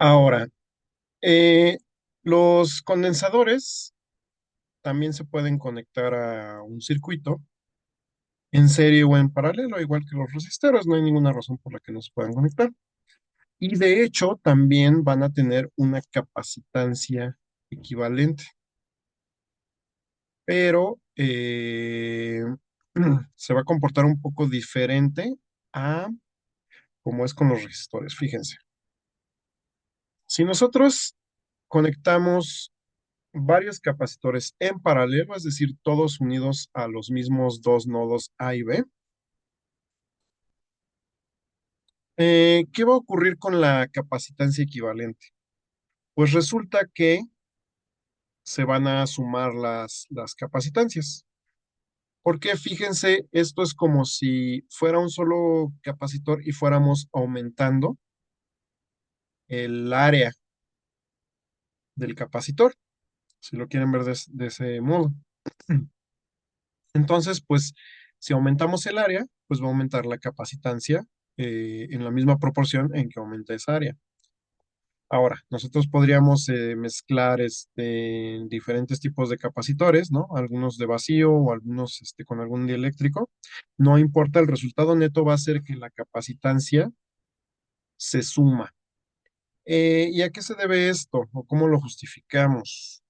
Ahora, eh, los condensadores también se pueden conectar a un circuito en serie o en paralelo, igual que los resistores. No hay ninguna razón por la que no se puedan conectar. Y de hecho, también van a tener una capacitancia equivalente, pero se va a comportar un poco diferente a como es con los resistores. Fíjense, si nosotros conectamos varios capacitores en paralelo, es decir, todos unidos a los mismos dos nodos A y B, ¿qué va a ocurrir con la capacitancia equivalente? Pues resulta que se van a sumar las capacitancias. Porque fíjense, esto es como si fuera un solo capacitor y fuéramos aumentando el área del capacitor, si lo quieren ver de ese modo. Entonces, pues, si aumentamos el área, pues va a aumentar la capacitancia en la misma proporción en que aumenta esa área. Ahora, nosotros podríamos mezclar diferentes tipos de capacitores, ¿no? Algunos de vacío o algunos con algún dieléctrico. No importa, el resultado neto va a ser que la capacitancia se suma. ¿Y a qué se debe esto? ¿O cómo lo justificamos?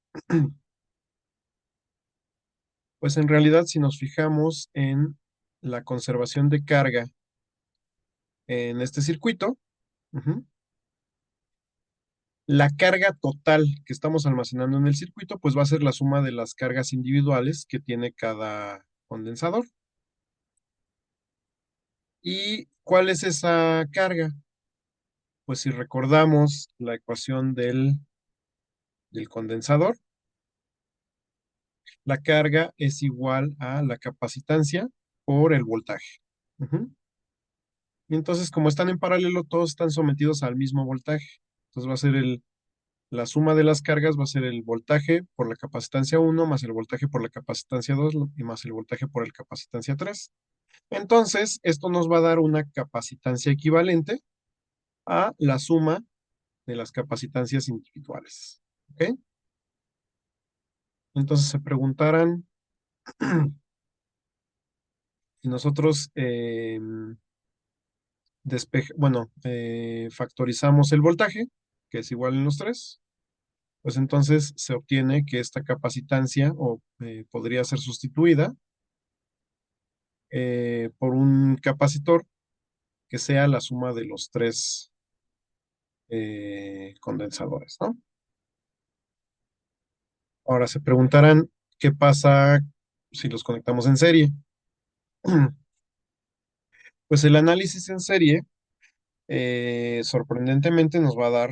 Pues en realidad, si nos fijamos en la conservación de carga en este circuito, ujú, la carga total que estamos almacenando en el circuito, pues va a ser la suma de las cargas individuales que tiene cada condensador. ¿Y cuál es esa carga? Pues si recordamos la ecuación del condensador, la carga es igual a la capacitancia por el voltaje. Ujú. Y entonces, como están en paralelo, todos están sometidos al mismo voltaje. Entonces va a ser la suma de las cargas va a ser el voltaje por la capacitancia uno más el voltaje por la capacitancia 2 y más el voltaje por el capacitancia 3. Entonces, esto nos va a dar una capacitancia equivalente a la suma de las capacitancias individuales. ¿Ok? Entonces se preguntarán si nosotros factorizamos el voltaje, que es igual en los tres, pues entonces se obtiene que esta capacitancia podría ser sustituida por un capacitor que sea la suma de los tres condensadores, ¿no? Ahora se preguntarán qué pasa si los conectamos en serie. Pues el análisis en serie, sorprendentemente, nos va a dar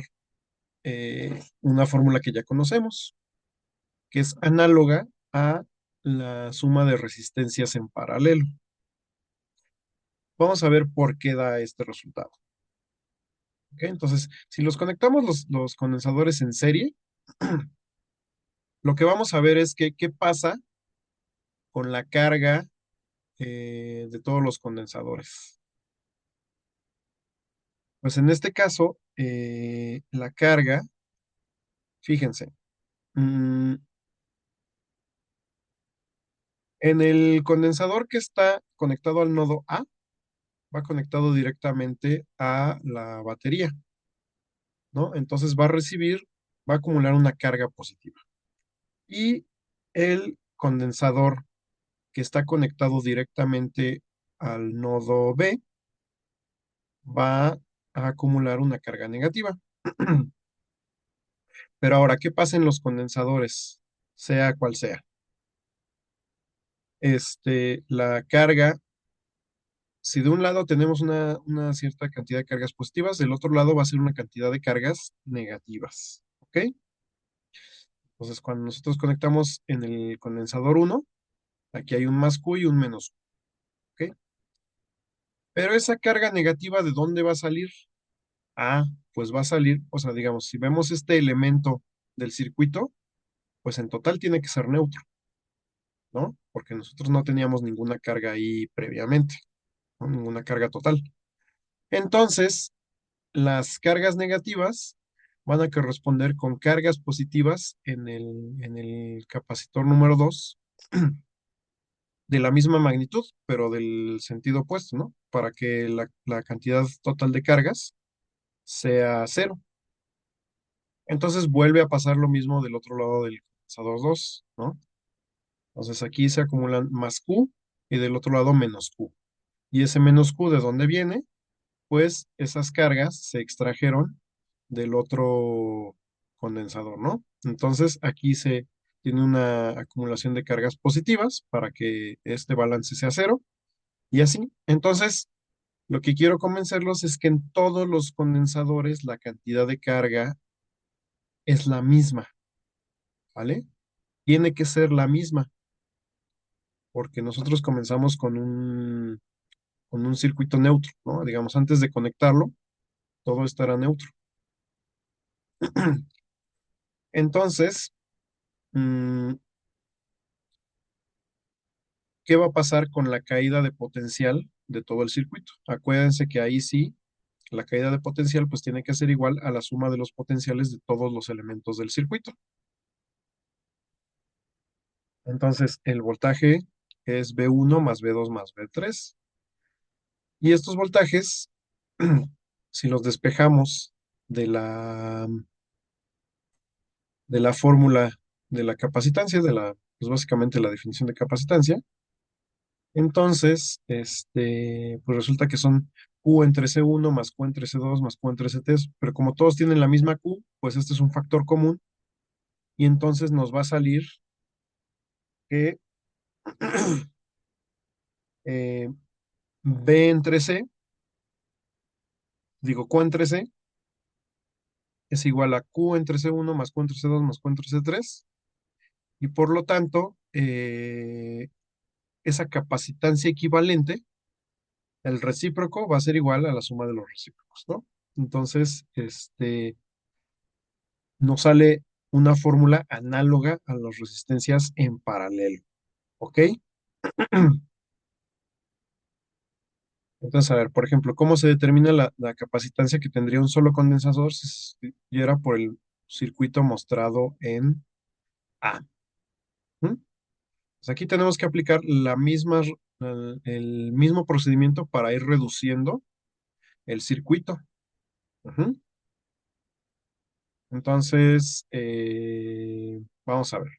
una fórmula que ya conocemos, que es análoga a la suma de resistencias en paralelo. Vamos a ver por qué da este resultado. ¿Ok? Entonces, si los conectamos los condensadores en serie, lo que vamos a ver es que qué pasa con la carga de todos los condensadores. Pues en este caso, la carga, fíjense, mm, en el condensador que está conectado al nodo A, va conectado directamente a la batería, ¿no? Entonces va a acumular una carga positiva. Y el condensador que está conectado directamente al nodo B va a acumular una carga negativa. Pero ahora, ¿qué pasa en los condensadores? Sea cual sea. La carga, si de un lado tenemos una cierta cantidad de cargas positivas, del otro lado va a ser una cantidad de cargas negativas. ¿Ok? Entonces, cuando nosotros conectamos en el condensador uno, aquí hay un más Q y un menos Q. ¿Ok? Pero esa carga negativa, ¿de dónde va a salir? Ah, pues va a salir, o sea, digamos, si vemos este elemento del circuito, pues en total tiene que ser neutro, ¿no? Porque nosotros no teníamos ninguna carga ahí previamente, ¿no? Ninguna carga total. Entonces, las cargas negativas van a corresponder con cargas positivas en el capacitor número 2 de la misma magnitud, pero del sentido opuesto, ¿no? Para que la cantidad total de cargas sea cero. Entonces vuelve a pasar lo mismo del otro lado del condensador 2, ¿no? Entonces aquí se acumulan más Q y del otro lado menos Q. ¿Y ese menos Q de dónde viene? Pues esas cargas se extrajeron del otro condensador, ¿no? Entonces aquí se tiene una acumulación de cargas positivas para que este balance sea cero y así. Entonces, lo que quiero convencerlos es que en todos los condensadores la cantidad de carga es la misma, ¿vale? Tiene que ser la misma porque nosotros comenzamos con un circuito neutro, ¿no? Digamos, antes de conectarlo, todo estará neutro. Entonces, mm, ¿qué va a pasar con la caída de potencial de todo el circuito? Acuérdense que ahí sí, la caída de potencial pues tiene que ser igual a la suma de los potenciales de todos los elementos del circuito. Entonces, el voltaje es V1 más V2 más V3. Y estos voltajes, si los despejamos de de la fórmula de la capacitancia, pues básicamente la definición de capacitancia, entonces, pues resulta que son Q entre C1 más Q entre C2 más Q entre C3, pero como todos tienen la misma Q, pues este es un factor común y entonces nos va a salir que eh, B entre C, digo Q entre C, es igual a Q entre C1 más Q entre C2 más Q entre C3 y por lo tanto, esa capacitancia equivalente, el recíproco va a ser igual a la suma de los recíprocos, ¿no? Entonces, nos sale una fórmula análoga a las resistencias en paralelo, ¿ok? Entonces, a ver, por ejemplo, ¿cómo se determina la capacitancia que tendría un solo condensador si se siguiera por el circuito mostrado en A? ¿Mm? Pues aquí tenemos que aplicar el mismo procedimiento para ir reduciendo el circuito. Ujú. Entonces, vamos a ver.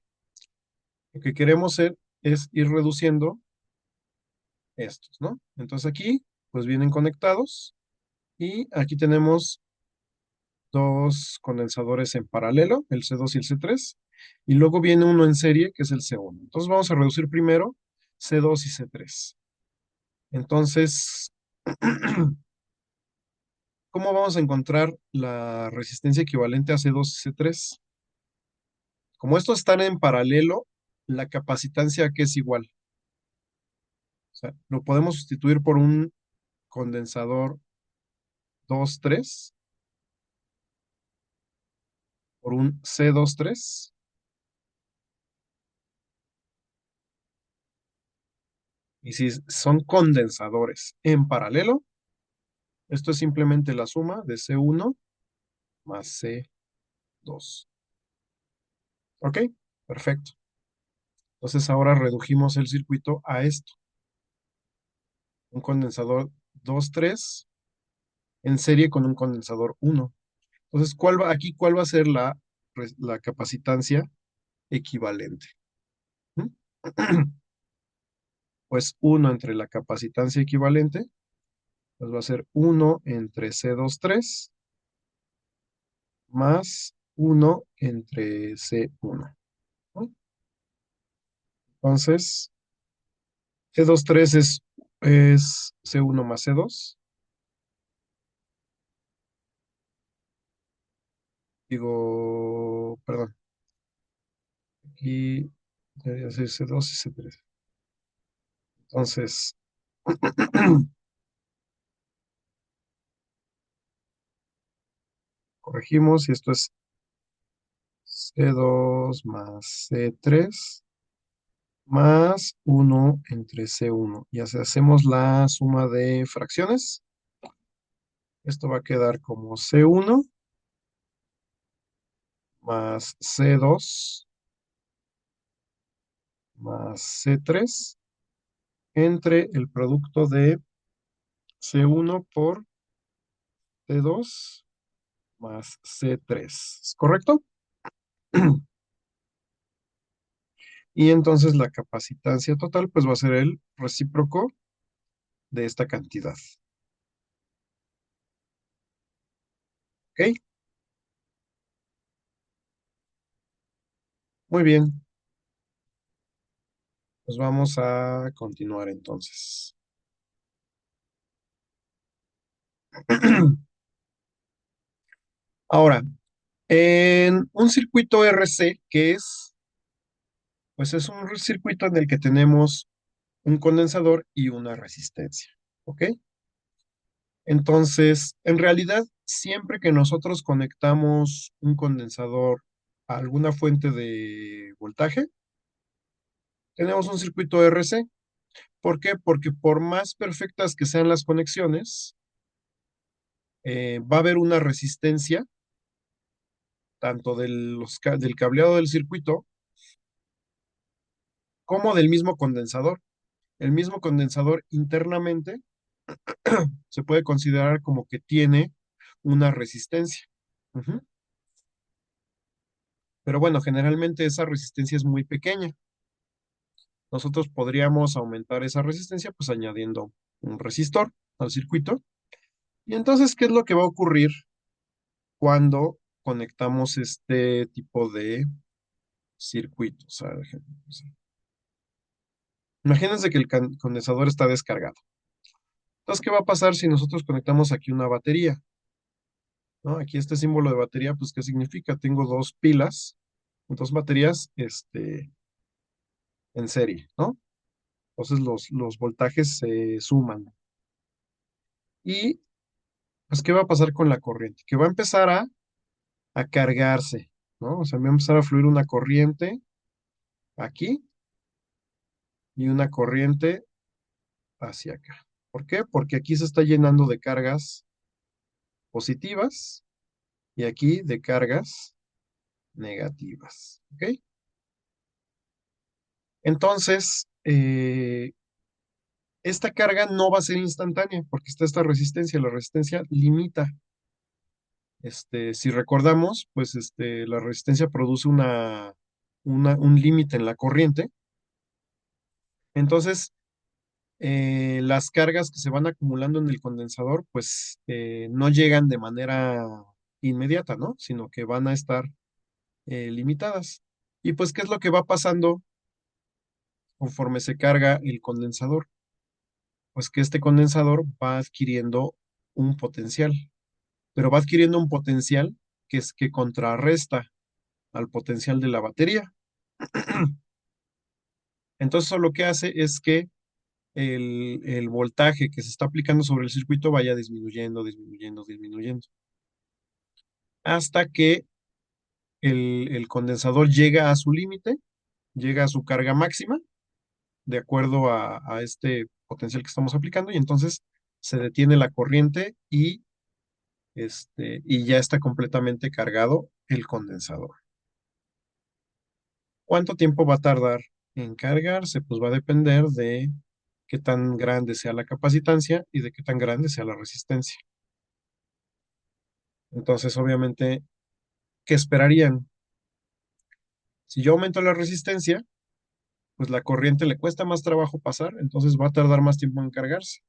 Lo que queremos hacer es ir reduciendo estos, ¿no? Entonces aquí, pues vienen conectados y aquí tenemos dos condensadores en paralelo, el C2 y el C3, y luego viene uno en serie, que es el C1. Entonces vamos a reducir primero C2 y C3. Entonces, ¿cómo vamos a encontrar la resistencia equivalente a C2 y C3? Como estos están en paralelo, la capacitancia que es igual. O sea, lo podemos sustituir por un condensador 2,3 por un C2,3. Y si son condensadores en paralelo, esto es simplemente la suma de C1 más C2. ¿Ok? Perfecto. Entonces ahora redujimos el circuito a esto. Un condensador 2,3 en serie con un condensador 1. Entonces, ¿cuál va a ser la capacitancia equivalente? ¿Mm? Pues 1 entre la capacitancia equivalente, pues va a ser 1 entre C2,3 más 1 entre C1, ¿no? Entonces, C2,3 es C1 más C2. Digo, perdón, aquí debería ser C2 y C3. Entonces, corregimos y esto es C2 más C3 más 1 entre C1. Y así hacemos la suma de fracciones. Esto va a quedar como C1 más C2 más C3 entre el producto de C1 por C2 más C3. ¿Es correcto? Y entonces la capacitancia total pues va a ser el recíproco de esta cantidad. ¿Ok? Muy bien. Pues vamos a continuar entonces. Ahora, en un circuito RC, que es, pues es un circuito en el que tenemos un condensador y una resistencia. ¿Ok? Entonces, en realidad, siempre que nosotros conectamos un condensador a alguna fuente de voltaje, tenemos un circuito RC. ¿Por qué? Porque por más perfectas que sean las conexiones, va a haber una resistencia tanto del cableado del circuito como del mismo condensador. El mismo condensador internamente se puede considerar como que tiene una resistencia. Ujú. Pero bueno, generalmente esa resistencia es muy pequeña. Nosotros podríamos aumentar esa resistencia pues añadiendo un resistor al circuito. Y entonces, ¿qué es lo que va a ocurrir cuando conectamos este tipo de circuitos? A ver, imagínense que el condensador está descargado. Entonces, ¿qué va a pasar si nosotros conectamos aquí una batería? ¿No? Aquí este símbolo de batería, pues, ¿qué significa? Tengo dos pilas, dos baterías, en serie, ¿no? Entonces los voltajes se suman. Y, pues, ¿qué va a pasar con la corriente? Que va a empezar a cargarse, ¿no? O sea, va a empezar a fluir una corriente aquí y una corriente hacia acá. ¿Por qué? Porque aquí se está llenando de cargas positivas y aquí de cargas negativas. ¿Ok? Entonces, esta carga no va a ser instantánea porque está esta resistencia. La resistencia limita. Si recordamos, pues la resistencia produce un límite en la corriente. Entonces, las cargas que se van acumulando en el condensador, pues no llegan de manera inmediata, ¿no? Sino que van a estar limitadas. Y pues, ¿qué es lo que va pasando conforme se carga el condensador? Pues que este condensador va adquiriendo un potencial, pero va adquiriendo un potencial que es que contrarresta al potencial de la batería. Entonces, eso lo que hace es que el voltaje que se está aplicando sobre el circuito vaya disminuyendo, disminuyendo, disminuyendo, hasta que el condensador llega a su límite, llega a su carga máxima, de acuerdo a este potencial que estamos aplicando, y entonces se detiene la corriente y ya está completamente cargado el condensador. ¿Cuánto tiempo va a tardar en cargarse? Pues va a depender de qué tan grande sea la capacitancia y de qué tan grande sea la resistencia. Entonces, obviamente, ¿qué esperarían? Si yo aumento la resistencia, pues la corriente le cuesta más trabajo pasar, entonces va a tardar más tiempo en cargarse.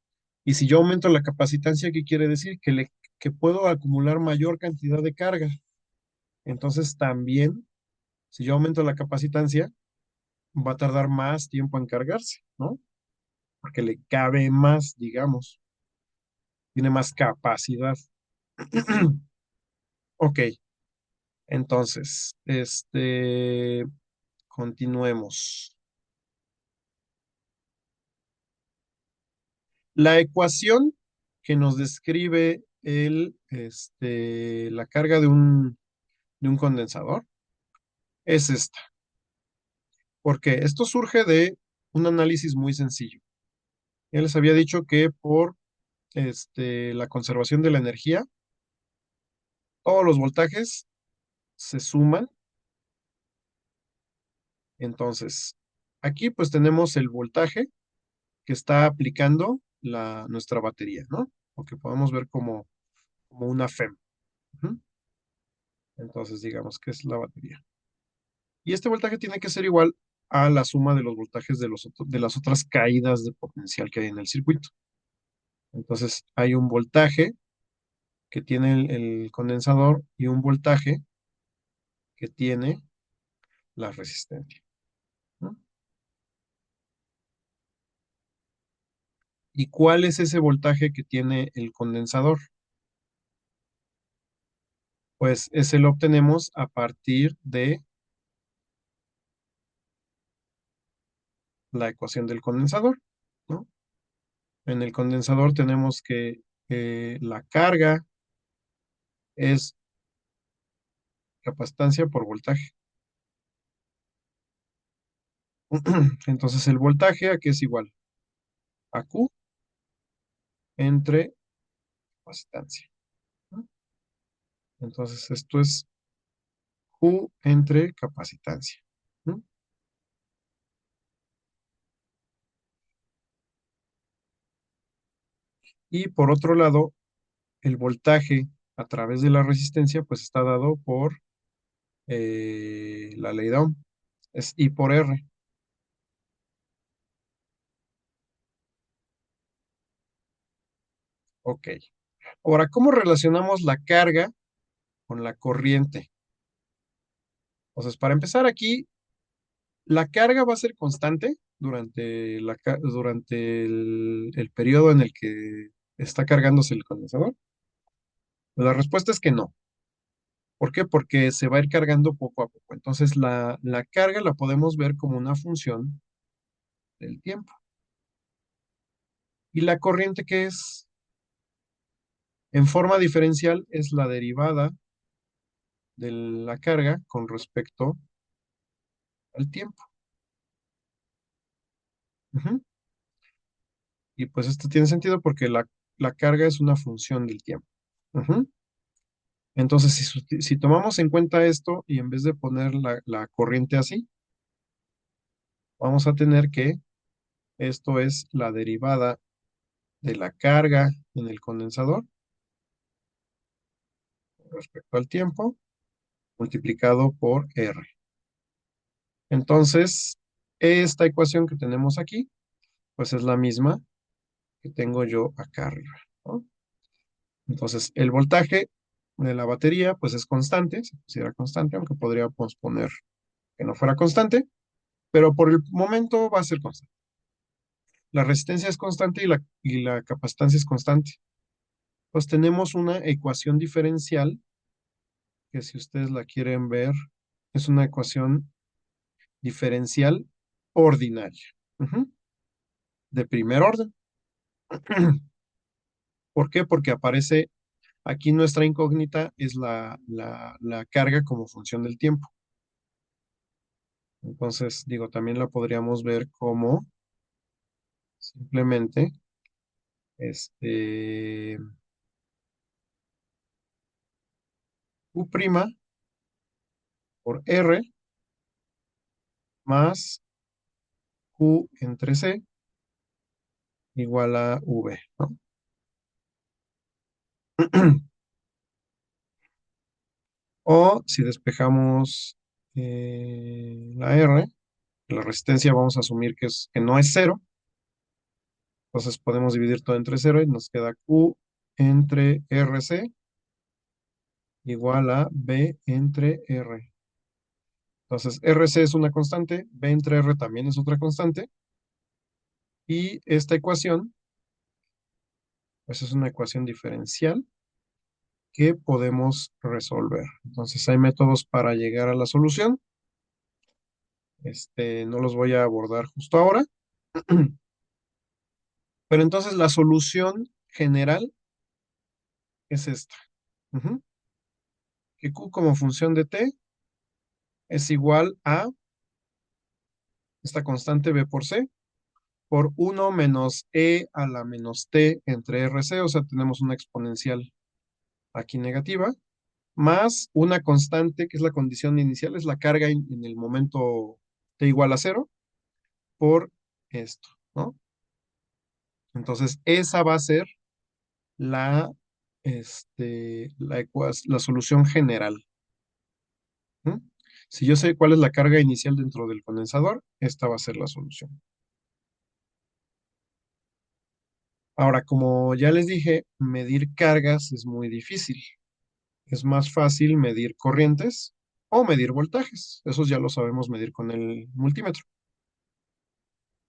Y si yo aumento la capacitancia, ¿qué quiere decir? Que puedo acumular mayor cantidad de carga. Entonces, también, si yo aumento la capacitancia, va a tardar más tiempo en cargarse, ¿no? Porque le cabe más, digamos, tiene más capacidad. Ok, entonces, continuemos. La ecuación que nos describe la carga de un condensador es esta. Porque esto surge de un análisis muy sencillo. Ya les había dicho que por la conservación de la energía, todos los voltajes se suman. Entonces, aquí pues tenemos el voltaje que está aplicando nuestra batería, ¿no? O que podemos ver como una FEM. Ujú. Entonces, digamos que es la batería. Y este voltaje tiene que ser igual a la suma de los voltajes de las otras caídas de potencial que hay en el circuito. Entonces, hay un voltaje que tiene el condensador y un voltaje que tiene la resistencia, ¿no? ¿Y cuál es ese voltaje que tiene el condensador? Pues ese lo obtenemos a partir de la ecuación del condensador, ¿no? En el condensador tenemos que la carga es capacitancia por voltaje. Entonces el voltaje aquí es igual a Q entre capacitancia, ¿no? Entonces esto es Q entre capacitancia, ¿no? Y por otro lado, el voltaje a través de la resistencia pues está dado por la ley de Ohm, es I por R. Ok. Ahora, ¿cómo relacionamos la carga con la corriente? Entonces, para empezar aquí, la carga va a ser constante durante el periodo en el que está cargándose el condensador. La respuesta es que no. ¿Por qué? Porque se va a ir cargando poco a poco. Entonces, la carga la podemos ver como una función del tiempo. ¿Y la corriente qué es? En forma diferencial es la derivada de la carga con respecto al tiempo. Ujú. Y pues esto tiene sentido porque la carga es una función del tiempo. Ujú. Entonces, si tomamos en cuenta esto y en vez de poner la corriente así, vamos a tener que esto es la derivada de la carga en el condensador respecto al tiempo multiplicado por R. Entonces, esta ecuación que tenemos aquí, pues es la misma que tengo yo acá arriba, ¿no? Entonces, el voltaje de la batería, pues es constante, se considera constante, aunque podríamos poner que no fuera constante, pero por el momento va a ser constante. La resistencia es constante y la capacitancia es constante. Pues tenemos una ecuación diferencial que si ustedes la quieren ver, es una ecuación diferencial ordinaria, ujú, de primer orden. ¿Por qué? Porque aparece aquí nuestra incógnita es la carga como función del tiempo. Entonces, digo, también la podríamos ver como simplemente este, U' por R más Q entre C igual a V, ¿no? O si despejamos la R, la resistencia vamos a asumir que no es cero, entonces podemos dividir todo entre cero y nos queda Q entre RC igual a B entre R. Entonces RC es una constante, B entre R también es otra constante, y esta ecuación, pues es una ecuación diferencial que podemos resolver. Entonces hay métodos para llegar a la solución. No los voy a abordar justo ahora. Pero entonces la solución general es esta. Ujú. Que Q como función de t es igual a esta constante B por C por 1 menos E a la menos t entre RC, o sea, tenemos una exponencial aquí negativa, más una constante que es la condición inicial, es la carga en el momento t igual a cero por esto, ¿no? Entonces, esa va a ser la, la solución general. ¿M? Si yo sé cuál es la carga inicial dentro del condensador, esta va a ser la solución. Ahora, como ya les dije, medir cargas es muy difícil. Es más fácil medir corrientes o medir voltajes. Esos ya lo sabemos medir con el multímetro.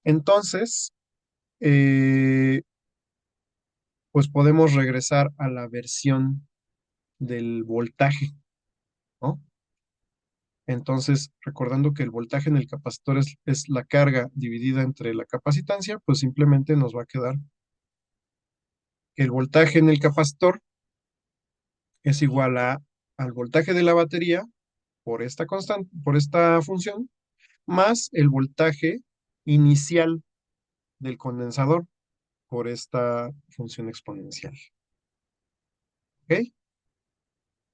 Entonces, eh, pues podemos regresar a la versión del voltaje, ¿no? Entonces, recordando que el voltaje en el capacitor es la carga dividida entre la capacitancia, pues simplemente nos va a quedar que el voltaje en el capacitor es igual al voltaje de la batería por esta constante, por esta función, más el voltaje inicial del condensador por esta función exponencial. ¿Ok?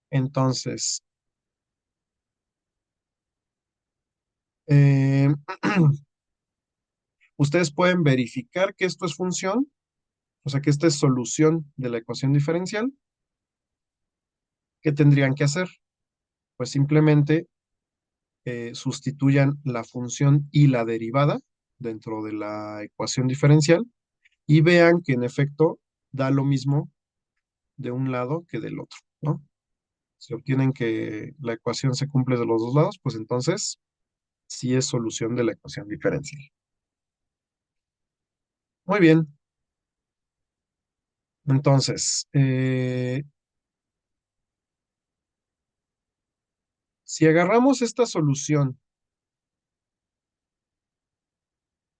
Entonces, eh, ustedes pueden verificar que esto es función, o sea, que esta es solución de la ecuación diferencial. ¿Qué tendrían que hacer? Pues simplemente sustituyan la función y la derivada dentro de la ecuación diferencial y vean que en efecto da lo mismo de un lado que del otro, ¿no? Si obtienen que la ecuación se cumple de los dos lados, pues entonces sí es solución de la ecuación diferencial. Muy bien, entonces, si agarramos esta solución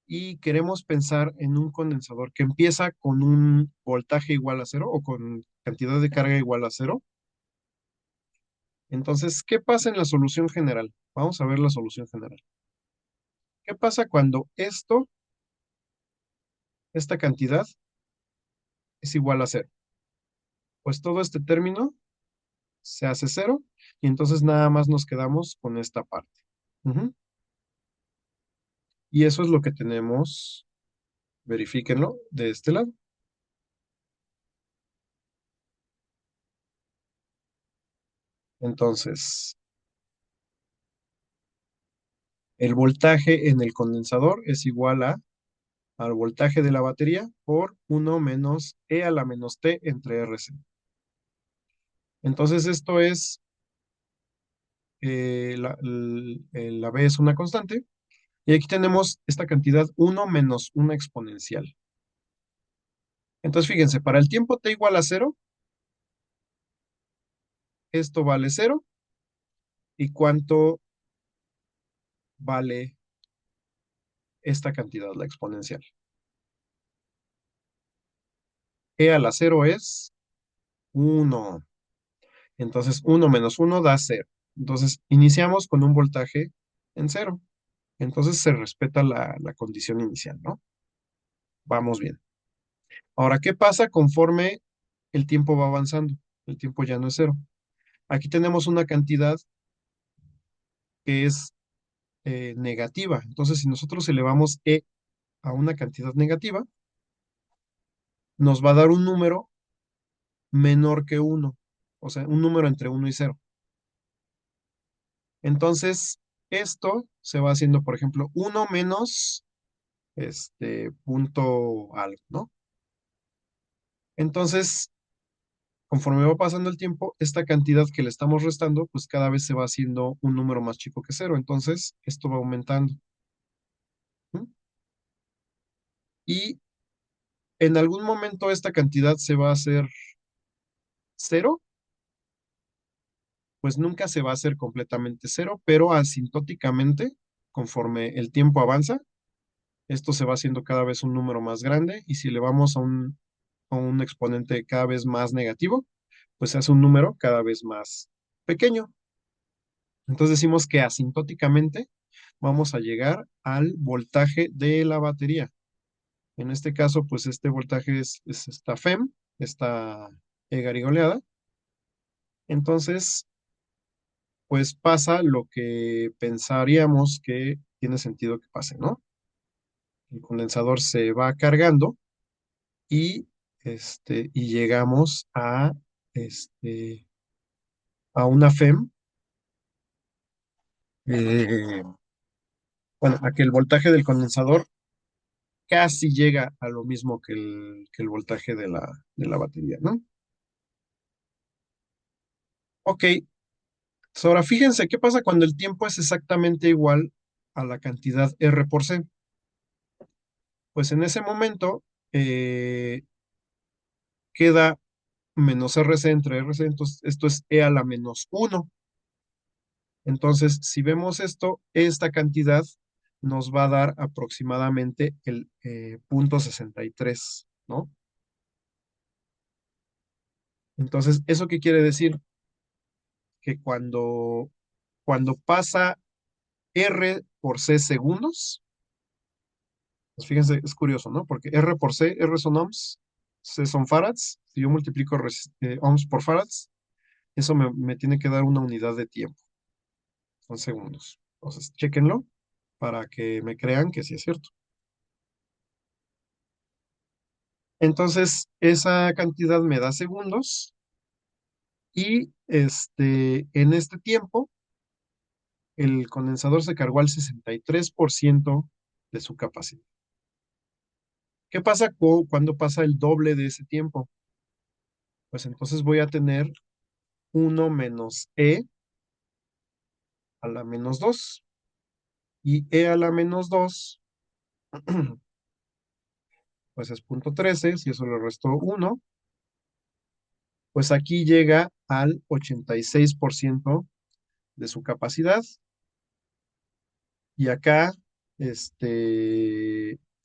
y queremos pensar en un condensador que empieza con un voltaje igual a cero o con cantidad de carga igual a cero, entonces, ¿qué pasa en la solución general? Vamos a ver la solución general. ¿Qué pasa cuando esta cantidad es igual a cero? Pues todo este término se hace cero y entonces nada más nos quedamos con esta parte. Ujú. Y eso es lo que tenemos, verifíquenlo, de este lado. Entonces, el voltaje en el condensador es igual al voltaje de la batería por 1 menos E a la menos T entre RC. Entonces, esto es, la B es una constante, y aquí tenemos esta cantidad 1 menos una exponencial. Entonces, fíjense, para el tiempo t igual a cero, esto vale cero. ¿Y cuánto vale esta cantidad, la exponencial? E a la cero es 1. Entonces, 1 menos 1 da cero. Entonces, iniciamos con un voltaje en cero. Entonces, se respeta la condición inicial, ¿no? Vamos bien. Ahora, ¿qué pasa conforme el tiempo va avanzando? El tiempo ya no es cero. Aquí tenemos una cantidad que es negativa. Entonces, si nosotros elevamos E a una cantidad negativa, nos va a dar un número menor que uno, o sea, un número entre uno y cero. Entonces, esto se va haciendo, por ejemplo, uno menos punto algo, ¿no? Entonces, conforme va pasando el tiempo, esta cantidad que le estamos restando, pues cada vez se va haciendo un número más chico que cero. Entonces, esto va aumentando. ¿M? Y en algún momento esta cantidad se va a hacer cero, pues nunca se va a hacer completamente cero, pero asintóticamente, conforme el tiempo avanza, esto se va haciendo cada vez un número más grande y si le vamos a un exponente cada vez más negativo, pues se hace un número cada vez más pequeño. Entonces decimos que asintóticamente vamos a llegar al voltaje de la batería. En este caso, pues este voltaje es esta FEM, esta E garigoleada, Entonces, pues pasa lo que pensaríamos que tiene sentido que pase, ¿no? El condensador se va cargando y, y llegamos este, a una FEM, eh, bueno, a que el voltaje del condensador casi llega a lo mismo que el voltaje de la batería, ¿no? Ok, ahora fíjense qué pasa cuando el tiempo es exactamente igual a la cantidad R por C. Pues en ese momento eh, queda menos RC entre RC, entonces esto es E a la menos uno. Entonces, si vemos esto, esta cantidad nos va a dar aproximadamente el punto 63, ¿no? Entonces, ¿eso qué quiere decir? Que cuando pasa R por C segundos, pues fíjense, es curioso, ¿no? Porque R por C, R son ohms, C son farads. Si yo multiplico ohms por farads, eso me tiene que dar una unidad de tiempo, son segundos. Entonces, chéquenlo para que me crean que sí es cierto. Entonces, esa cantidad me da segundos y en este tiempo, el condensador se cargó al 63% de su capacidad. ¿Qué pasa cuando pasa el doble de ese tiempo? Pues entonces voy a tener uno menos E a la menos 2 y E a la menos 2 pues es punto 13, si eso le resto uno, pues aquí llega al 86% de su capacidad. Y acá,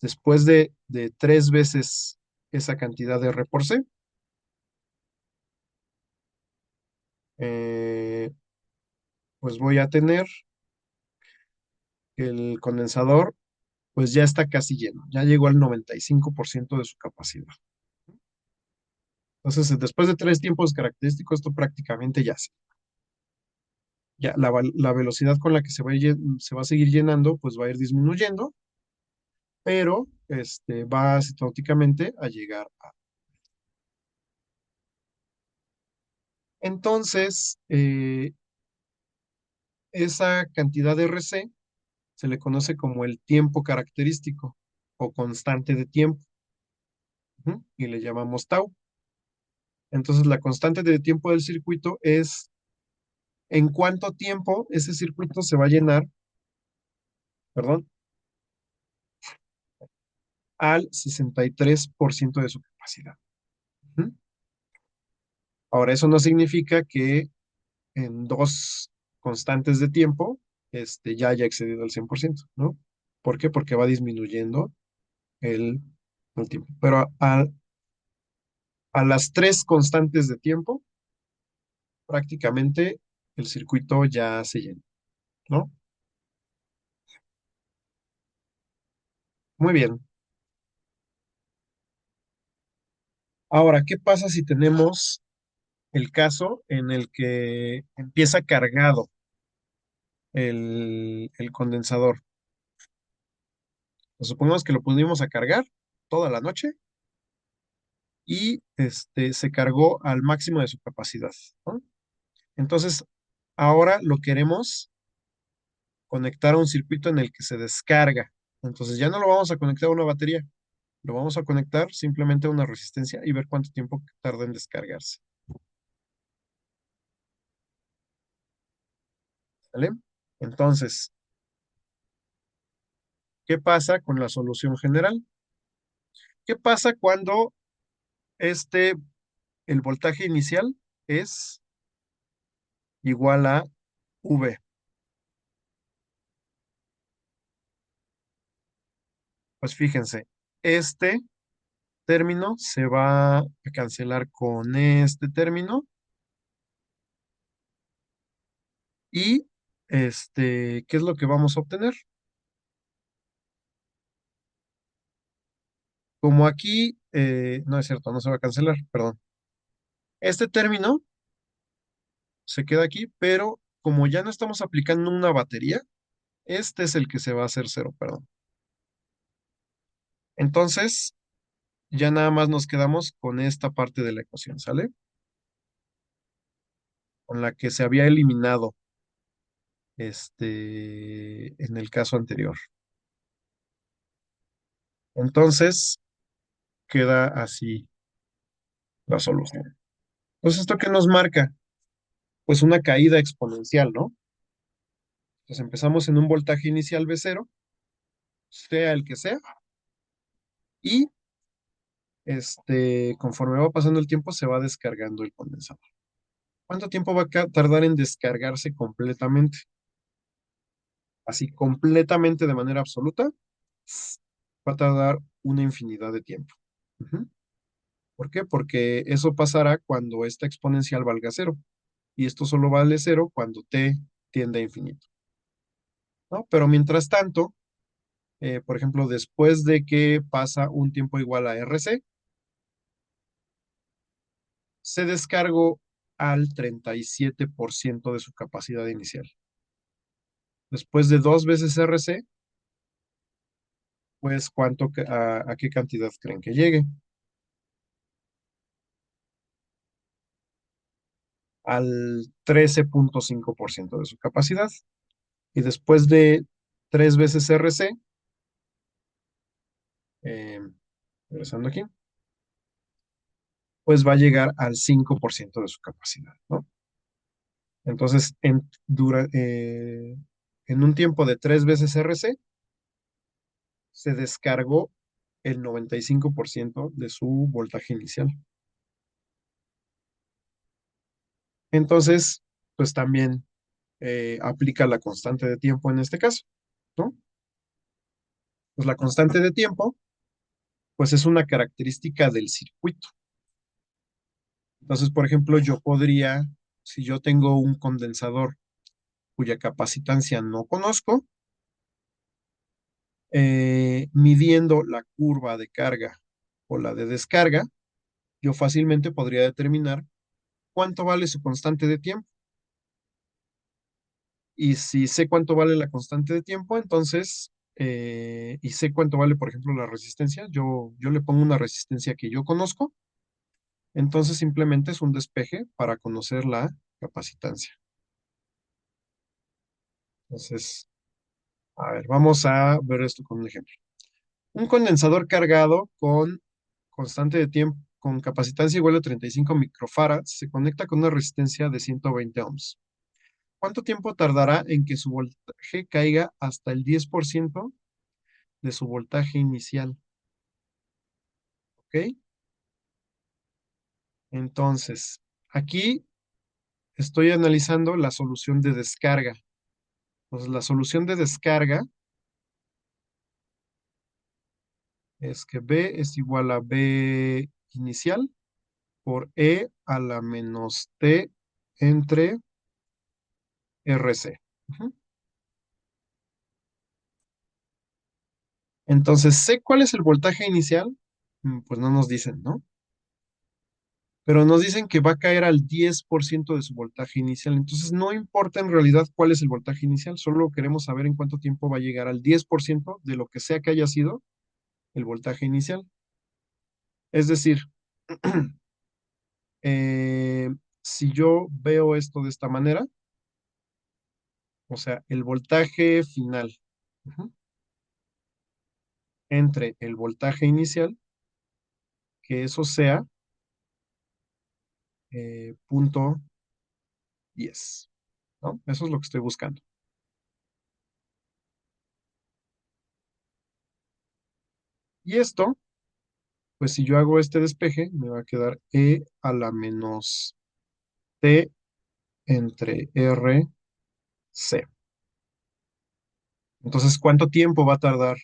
después de tres veces esa cantidad de R por C, eh, pues voy a tener el condensador, pues ya está casi lleno, ya llegó al 95% de su capacidad. Entonces, después de tres tiempos característicos, esto prácticamente ya se. Ya la velocidad con la que se va a seguir llenando, pues va a ir disminuyendo, pero va asintóticamente a llegar a. Entonces, esa cantidad de RC se le conoce como el tiempo característico o constante de tiempo, ujú, y le llamamos tau. Entonces, la constante de tiempo del circuito es en cuánto tiempo ese circuito se va a llenar, perdón, al 63% de su capacidad. Ujú. Ahora, eso no significa que en dos constantes de tiempo ya haya excedido el 100%, ¿no? ¿Por qué? Porque va disminuyendo el, el tiempo. Pero a las tres constantes de tiempo, prácticamente el circuito ya se llena, ¿no? Muy bien. Ahora, ¿qué pasa si tenemos el caso en el que empieza cargado el condensador? Pues supongamos que lo pudimos a cargar toda la noche y se cargó al máximo de su capacidad, ¿no? Entonces, ahora lo queremos conectar a un circuito en el que se descarga. Entonces, ya no lo vamos a conectar a una batería, lo vamos a conectar simplemente a una resistencia y ver cuánto tiempo tarda en descargarse. ¿Vale? Entonces, ¿qué pasa con la solución general? ¿Qué pasa cuando este, el voltaje inicial es igual a V? Pues fíjense, este término se va a cancelar con este término y ¿qué es lo que vamos a obtener? Como aquí, no es cierto, no se va a cancelar, perdón. Este término se queda aquí, pero como ya no estamos aplicando una batería, este es el que se va a hacer cero, perdón. Entonces, ya nada más nos quedamos con esta parte de la ecuación, ¿sale? Con la que se había eliminado en el caso anterior. Entonces, queda así la solución. Entonces, ¿esto qué nos marca? Pues una caída exponencial, ¿no? Entonces empezamos en un voltaje inicial V0, sea el que sea, y conforme va pasando el tiempo se va descargando el condensador. ¿Cuánto tiempo va a tardar en descargarse completamente? Así, completamente de manera absoluta, va a tardar una infinidad de tiempo. Ujú. ¿Por qué? Porque eso pasará cuando esta exponencial valga cero. Y esto solo vale cero cuando t tiende a infinito, ¿no? Pero mientras tanto, por ejemplo, después de que pasa un tiempo igual a RC, se descargó al 37% de su capacidad inicial. Después de dos veces RC, pues a qué cantidad creen que llegue? Al 13,5% de su capacidad. Y después de tres veces RC, eh, regresando aquí, pues va a llegar al 5% de su capacidad, ¿no? Entonces, en un tiempo de tres veces RC, se descargó el 95% de su voltaje inicial. Entonces, pues también aplica la constante de tiempo en este caso, ¿no? Pues la constante de tiempo, pues es una característica del circuito. Entonces, por ejemplo, yo podría, si yo tengo un condensador cuya capacitancia no conozco, midiendo la curva de carga o la de descarga, yo fácilmente podría determinar cuánto vale su constante de tiempo. Y si sé cuánto vale la constante de tiempo, entonces, y sé cuánto vale, por ejemplo, la resistencia, yo le pongo una resistencia que yo conozco, entonces simplemente es un despeje para conocer la capacitancia. Entonces, a ver, vamos a ver esto con un ejemplo. Un condensador cargado con constante de tiempo, con capacitancia igual a 35 microfarads, se conecta con una resistencia de 120 ohms. ¿Cuánto tiempo tardará en que su voltaje caiga hasta el 10% de su voltaje inicial? ¿Ok? Entonces, aquí estoy analizando la solución de descarga. Entonces, la solución de descarga es que B es igual a B inicial por E a la menos T entre RC. Ujú. Entonces, sé cuál es el voltaje inicial. Pues no nos dicen, ¿no? Pero nos dicen que va a caer al 10% de su voltaje inicial. Entonces, no importa en realidad cuál es el voltaje inicial, solo queremos saber en cuánto tiempo va a llegar al 10% de lo que sea que haya sido el voltaje inicial. Es decir, eh, si yo veo esto de esta manera, o sea, el voltaje final, ujú, entre el voltaje inicial, que eso sea punto 10, ¿no? Eso es lo que estoy buscando. Y esto, pues si yo hago este despeje, me va a quedar E a la menos T entre R, C. Entonces, ¿cuánto tiempo va a tardar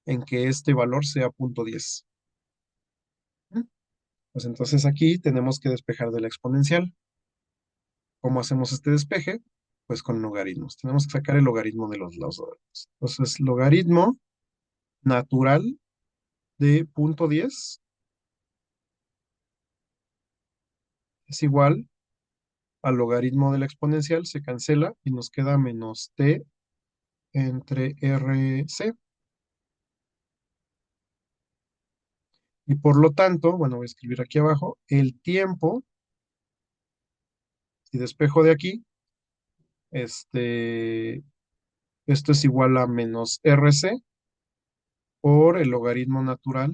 en que este valor sea punto 10? Pues entonces aquí tenemos que despejar de la exponencial. ¿Cómo hacemos este despeje? Pues con logaritmos. Tenemos que sacar el logaritmo de los lados. Entonces, logaritmo natural de punto 10 es igual al logaritmo de la exponencial se cancela y nos queda menos t entre RC. Y por lo tanto, bueno, voy a escribir aquí abajo, el tiempo, si despejo de aquí, este, esto es igual a menos RC por el logaritmo natural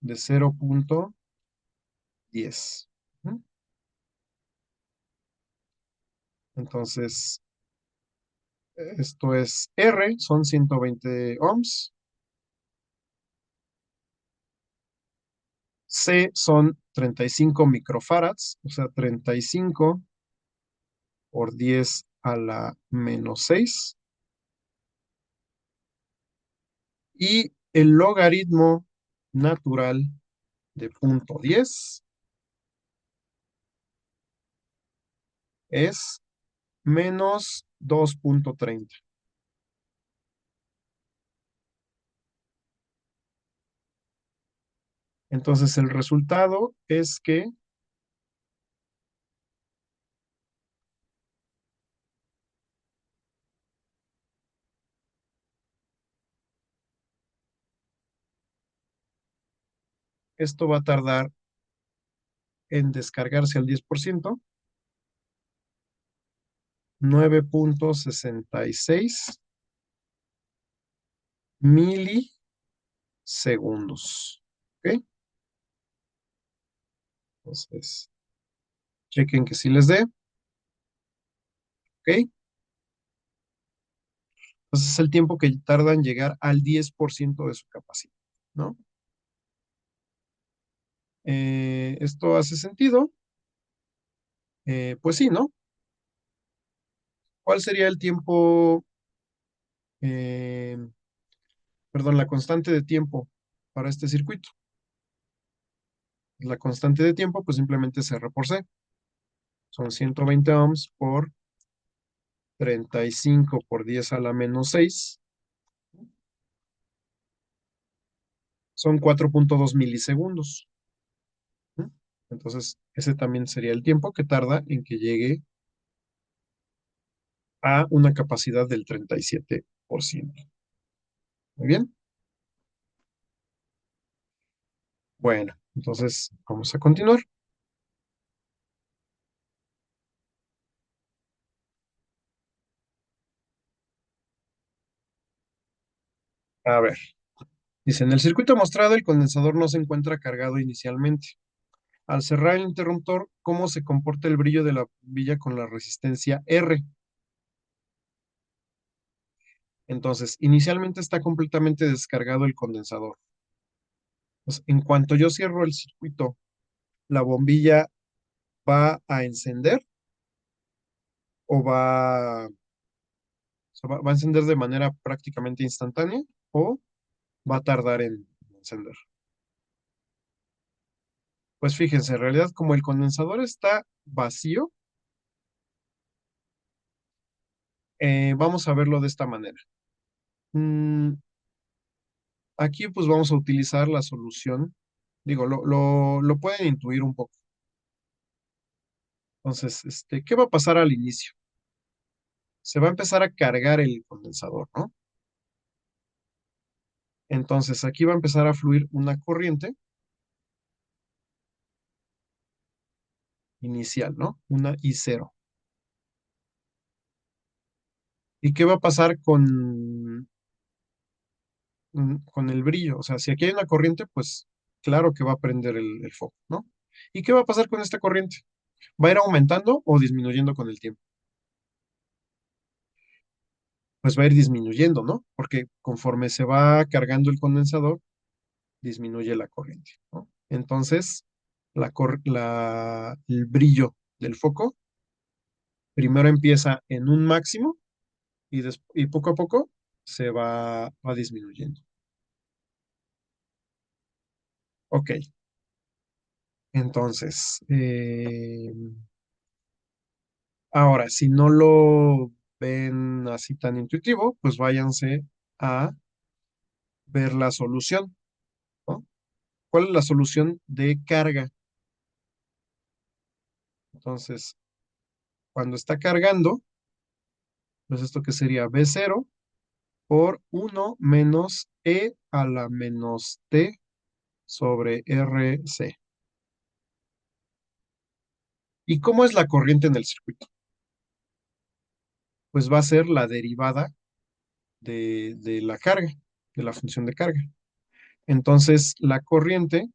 de 0,10. ¿Mm? Entonces, esto es R, son 120 ohms. C son 35 microfarads, o sea, 35 por 10 a la menos 6. Y el logaritmo natural de 0,10 es menos 2,30. Entonces el resultado es que esto va a tardar en descargarse al 10%, 9,66 milisegundos. ¿Ok? Entonces, chequen que sí les dé. ¿Ok? Entonces es el tiempo que tarda en llegar al 10% de su capacidad, ¿no? ¿Esto hace sentido? Pues sí, ¿no? ¿Cuál sería el tiempo, eh, perdón, la constante de tiempo para este circuito? La constante de tiempo, pues simplemente es R por C. Son 120 ohms por 35 por 10 a la menos 6. Son 4,2 milisegundos. ¿Mm? Entonces, ese también sería el tiempo que tarda en que llegue a una capacidad del 37%. Muy bien. Bueno, entonces vamos a continuar. A ver, dice, en el circuito mostrado el condensador no se encuentra cargado inicialmente. Al cerrar el interruptor, ¿cómo se comporta el brillo de la bombilla con la resistencia R? Entonces, inicialmente está completamente descargado el condensador. Pues, en cuanto yo cierro el circuito, ¿la bombilla va a encender o va a encender de manera prácticamente instantánea o va a tardar en encender? Pues fíjense, en realidad como el condensador está vacío, vamos a verlo de esta manera. Mm, Aquí pues vamos a utilizar la solución. Digo, lo pueden intuir un poco. Entonces, ¿qué va a pasar al inicio? Se va a empezar a cargar el condensador, ¿no? Entonces, aquí va a empezar a fluir una corriente inicial, ¿no? Una I0. ¿Y qué va a pasar con el brillo? O sea, si aquí hay una corriente, pues claro que va a prender el foco, ¿no? ¿Y qué va a pasar con esta corriente? ¿Va a ir aumentando o disminuyendo con el tiempo? Pues va a ir disminuyendo, ¿no? Porque conforme se va cargando el condensador, disminuye la corriente, ¿no? Entonces, el brillo del foco primero empieza en un máximo y poco a poco va disminuyendo. Ok, entonces, ahora, si no lo ven así tan intuitivo, pues váyanse a ver la solución, ¿no? ¿Cuál es la solución de carga? Entonces, cuando está cargando, pues esto que sería B0 por 1 menos E a la menos T sobre RC. ¿Y cómo es la corriente en el circuito? Pues va a ser la derivada de la carga, de la función de carga. Entonces, la corriente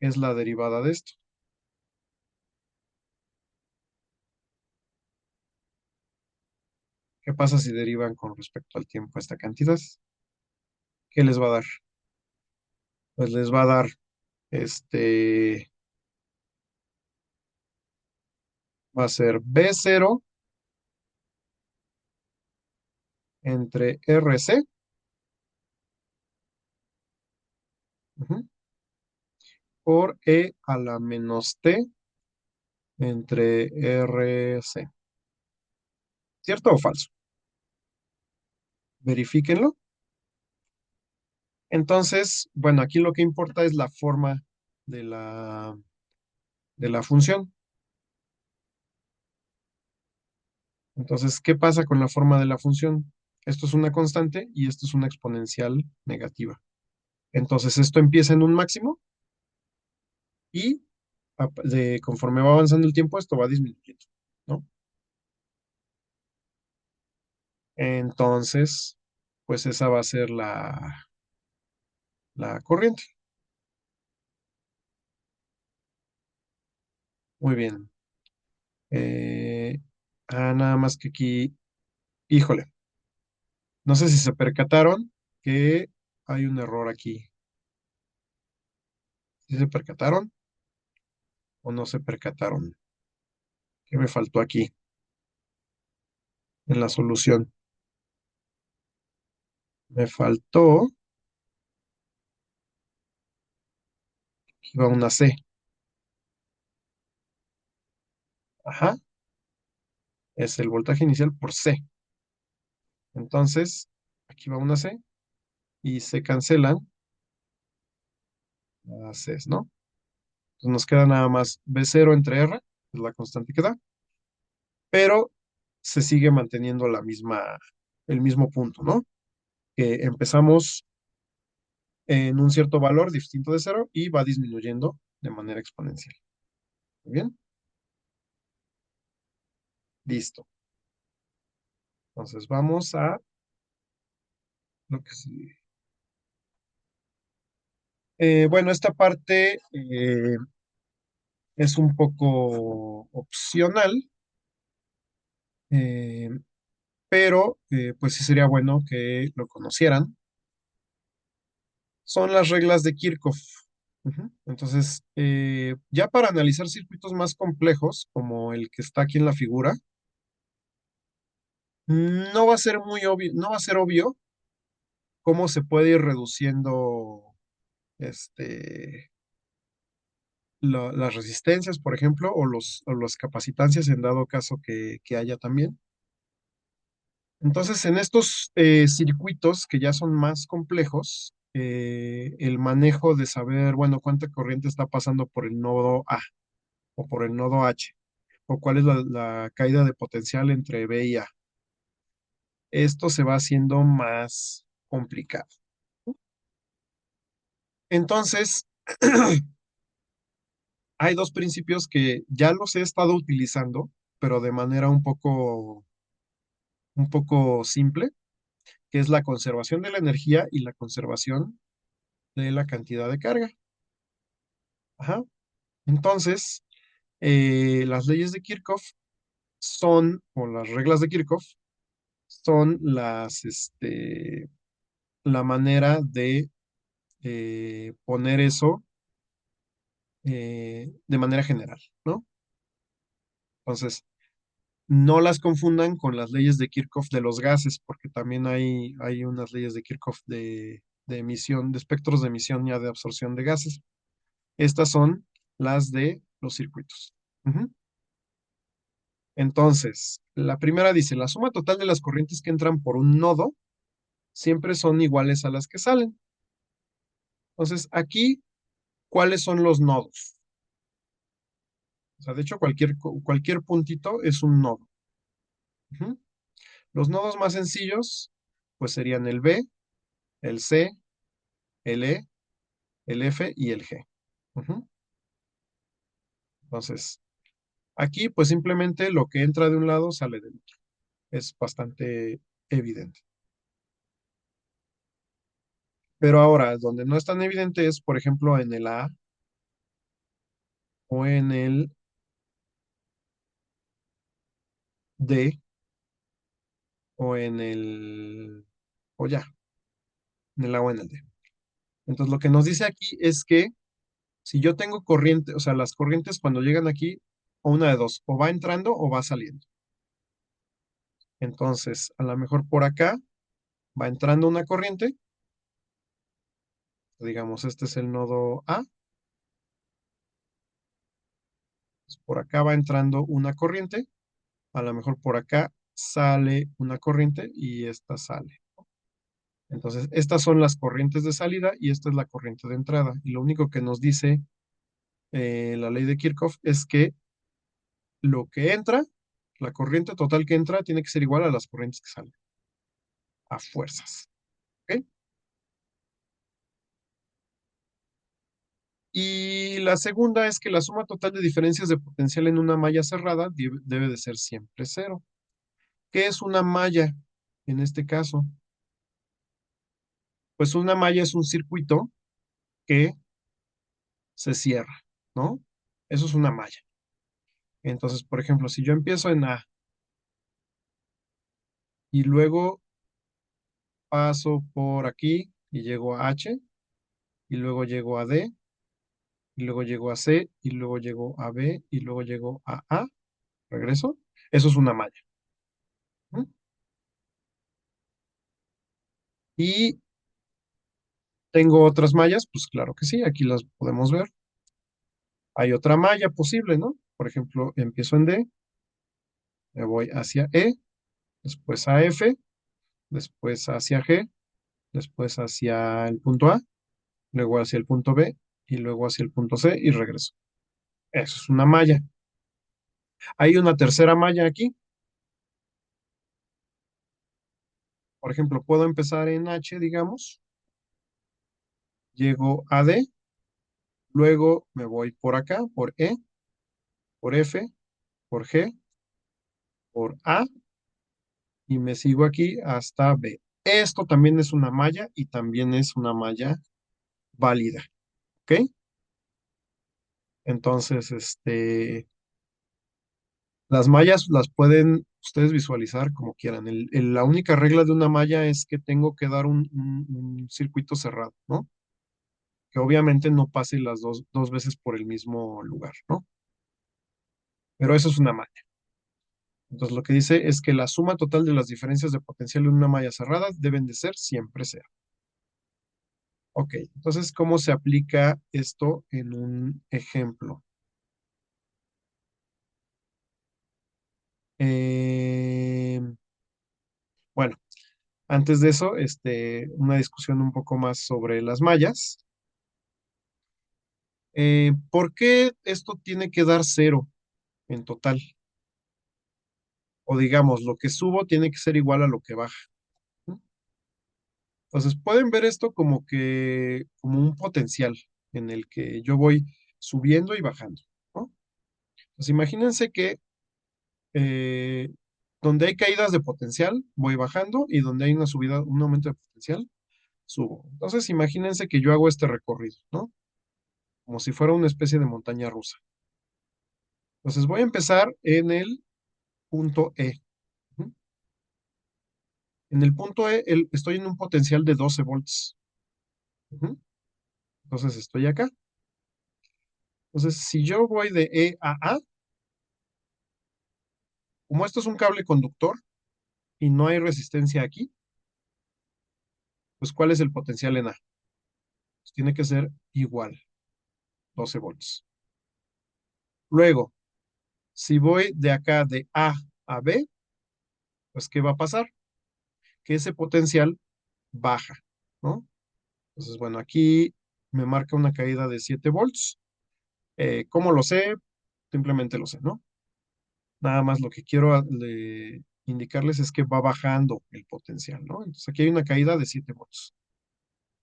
es la derivada de esto. ¿Qué pasa si derivan con respecto al tiempo esta cantidad? ¿Qué les va a dar? Pues les va a dar, este, va a ser B0 entre RC, ujú, por E a la menos T entre RC. ¿Cierto o falso? Verifíquenlo. Entonces, bueno, aquí lo que importa es la forma de la función. Entonces, ¿qué pasa con la forma de la función? Esto es una constante y esto es una exponencial negativa. Entonces, esto empieza en un máximo y conforme va avanzando el tiempo, esto va disminuyendo, ¿no? Entonces, pues esa va a ser la corriente. Muy bien. Eh, nada más que aquí, híjole, no sé si se percataron que hay un error aquí. ¿Sí se percataron o no se percataron? ¿Qué me faltó aquí en la solución? Me faltó, iba una C. Ajá, es el voltaje inicial por C. Entonces, aquí va una C y se cancelan las Cs, ¿no? Entonces nos queda nada más B0 entre R, es la constante que da, pero se sigue manteniendo el mismo punto, ¿no? Que empezamos en un cierto valor distinto de cero y va disminuyendo de manera exponencial. Muy bien, listo. Entonces vamos a lo que sigue. Bueno, esta parte es un poco opcional, eh, pero pues sí sería bueno que lo conocieran. Son las reglas de Kirchhoff. Ujú. Entonces, ya para analizar circuitos más complejos, como el que está aquí en la figura, no va a ser muy obvio, no va a ser obvio cómo se puede ir reduciendo este, las resistencias, por ejemplo, o las capacitancias en dado caso que haya también. Entonces, en estos circuitos que ya son más complejos, el manejo de saber, bueno, cuánta corriente está pasando por el nodo A o por el nodo H, o cuál es la caída de potencial entre B y A, esto se va haciendo más complicado. Entonces, hay dos principios que ya los he estado utilizando, pero de manera un poco simple, que es la conservación de la energía y la conservación de la cantidad de carga. Ajá. Entonces, las leyes de Kirchhoff o las reglas de Kirchhoff, son la manera de poner eso de manera general, ¿no? Entonces, no las confundan con las leyes de Kirchhoff de los gases, porque también hay unas leyes de Kirchhoff de emisión, de espectros de emisión ya de absorción de gases. Estas son las de los circuitos. Ujú. Entonces, la primera dice, la suma total de las corrientes que entran por un nodo siempre son iguales a las que salen. Entonces, aquí, ¿cuáles son los nodos? O sea, de hecho, cualquier puntito es un nodo. Ujú. Los nodos más sencillos, pues serían el B, el C, el E, el F y el G. Ujú. Entonces, aquí, pues simplemente lo que entra de un lado sale del otro. Es bastante evidente. Pero ahora, donde no es tan evidente es, por ejemplo, en el A o en el D o en el, o ya, en el A o en el D. Entonces, lo que nos dice aquí es que si yo tengo corriente, o sea, las corrientes cuando llegan aquí, o una de dos, o va entrando o va saliendo. Entonces, a lo mejor por acá va entrando una corriente, digamos, este es el nodo A, pues por acá va entrando una corriente, a lo mejor por acá sale una corriente y esta sale. Entonces, estas son las corrientes de salida y esta es la corriente de entrada. Y lo único que nos dice la ley de Kirchhoff es que lo que entra, la corriente total que entra, tiene que ser igual a las corrientes que salen, a fuerzas. ¿Ok? Y la segunda es que la suma total de diferencias de potencial en una malla cerrada debe de ser siempre cero. ¿Qué es una malla en este caso? Pues una malla es un circuito que se cierra, ¿no? Eso es una malla. Entonces, por ejemplo, si yo empiezo en A y luego paso por aquí y llego a H y luego llego a D y luego llego a C y luego llego a B y luego llego a A, regreso, eso es una malla. ¿Mm? Y tengo otras mallas, pues claro que sí, aquí las podemos ver. Hay otra malla posible, ¿no? Por ejemplo, empiezo en D, me voy hacia E, después a F, después hacia G, después hacia el punto A, luego hacia el punto B y luego hacia el punto C y regreso. Eso es una malla. Hay una tercera malla aquí. Por ejemplo, puedo empezar en H, digamos, llego a D, luego me voy por acá, por E, por F, por G, por A y me sigo aquí hasta B. Esto también es una malla y también es una malla válida, ¿ok? Entonces, las mallas las pueden ustedes visualizar como quieran. La única regla de una malla es que tengo que dar un circuito cerrado, ¿no? Que obviamente no pase las dos veces por el mismo lugar, ¿no? Pero eso es una malla. Entonces, lo que dice es que la suma total de las diferencias de potencial en una malla cerrada deben de ser siempre cero. Ok, entonces, ¿cómo se aplica esto en un ejemplo? Eh, bueno, antes de eso, una discusión un poco más sobre las mallas. ¿Por qué esto tiene que dar cero en total? O digamos, lo que subo tiene que ser igual a lo que baja. ¿No? Entonces, pueden ver esto como que, como un potencial en el que yo voy subiendo y bajando, ¿no? Pues imagínense que eh, donde hay caídas de potencial, voy bajando y donde hay una subida, un aumento de potencial, subo. Entonces, imagínense que yo hago este recorrido, ¿no? Como si fuera una especie de montaña rusa. Entonces, voy a empezar en el punto E. Ujú. En el punto E, estoy en un potencial de 12 volts. Ujú. Entonces, estoy acá. Entonces, si yo voy de E a A, como esto es un cable conductor y no hay resistencia aquí, pues ¿cuál es el potencial en A? Pues tiene que ser igual, 12 volts. Luego, si voy de acá de A a B, pues ¿qué va a pasar? Que ese potencial baja, ¿no? Entonces, bueno, aquí me marca una caída de 7 volts. ¿Cómo lo sé? simplemente lo sé, ¿no? Nada más lo que quiero indicarles es que va bajando el potencial, ¿no? Entonces aquí hay una caída de 7 volts.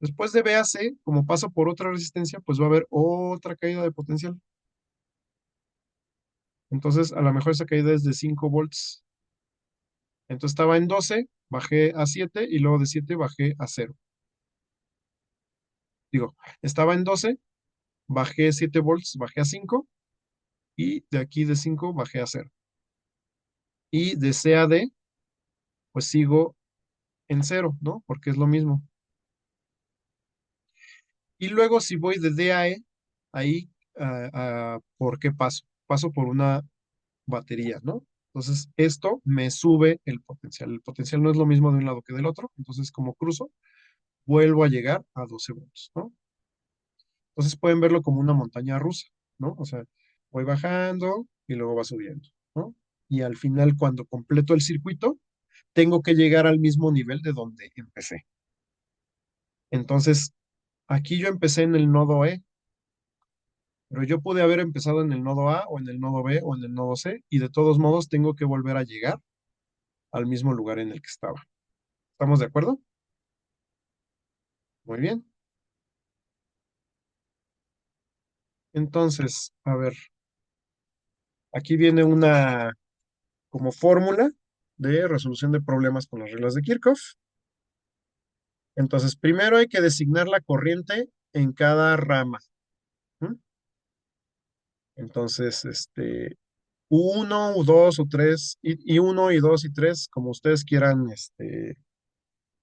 Después de BAC, como pasa por otra resistencia, pues va a haber otra caída de potencial. Entonces, a lo mejor esa caída es de 5 volts. Entonces estaba en 12, bajé a 7 y luego de 7 bajé a 0. Digo, estaba en 12, bajé 7 volts, bajé a 5 y de aquí de 5 bajé a 0. Y de C a D, pues sigo en 0, ¿no? Porque es lo mismo. Y luego si voy de D a E, ahí, ¿por qué paso? Paso por una batería, ¿no? Entonces, esto me sube el potencial. El potencial no es lo mismo de un lado que del otro. Entonces, como cruzo, vuelvo a llegar a 12 volts, ¿no? Entonces, pueden verlo como una montaña rusa, ¿no? O sea, voy bajando y luego va subiendo, ¿no? Y al final, cuando completo el circuito, tengo que llegar al mismo nivel de donde empecé. Entonces, aquí yo empecé en el nodo E, pero yo pude haber empezado en el nodo A o en el nodo B o en el nodo C y de todos modos tengo que volver a llegar al mismo lugar en el que estaba. ¿Estamos de acuerdo? Muy bien. Entonces, a ver, aquí viene una como fórmula de resolución de problemas con las reglas de Kirchhoff. Entonces, primero hay que designar la corriente en cada rama. ¿M? Entonces, uno, U2, U3, y 1 y 2 y 3 como ustedes quieran,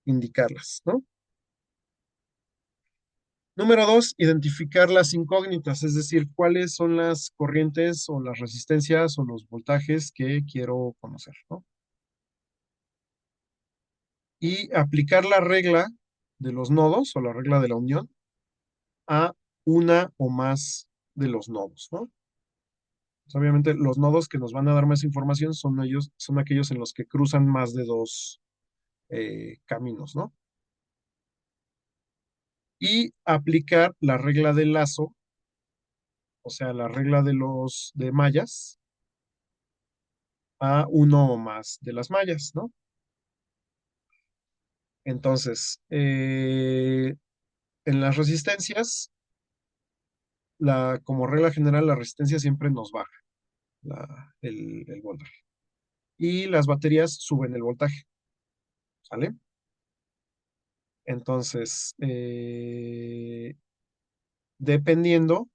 indicarlas, ¿no? Número dos, identificar las incógnitas, es decir, cuáles son las corrientes o las resistencias o los voltajes que quiero conocer, ¿no? Y aplicar la regla de los nodos o la regla de la unión a una o más de los nodos, ¿no? Pues, obviamente, los nodos que nos van a dar más información son ellos, son aquellos en los que cruzan más de dos caminos, ¿no? Y aplicar la regla del lazo, o sea, la regla de los de mallas, a uno o más de las mallas, ¿no? Entonces, en las resistencias, como regla general, la resistencia siempre nos baja el voltaje. Y las baterías suben el voltaje, ¿sale? Entonces, dependiendo,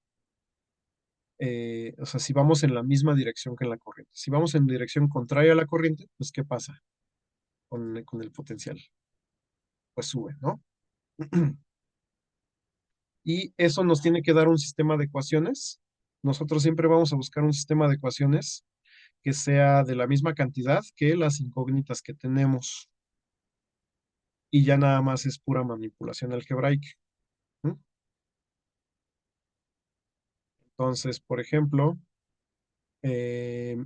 o sea, si vamos en la misma dirección que en la corriente. Si vamos en dirección contraria a la corriente, pues ¿qué pasa con el potencial? Pues sube, ¿no? Y eso nos tiene que dar un sistema de ecuaciones. Nosotros siempre vamos a buscar un sistema de ecuaciones que sea de la misma cantidad que las incógnitas que tenemos. Y ya nada más es pura manipulación algebraica. ¿M? Entonces, por ejemplo, eh,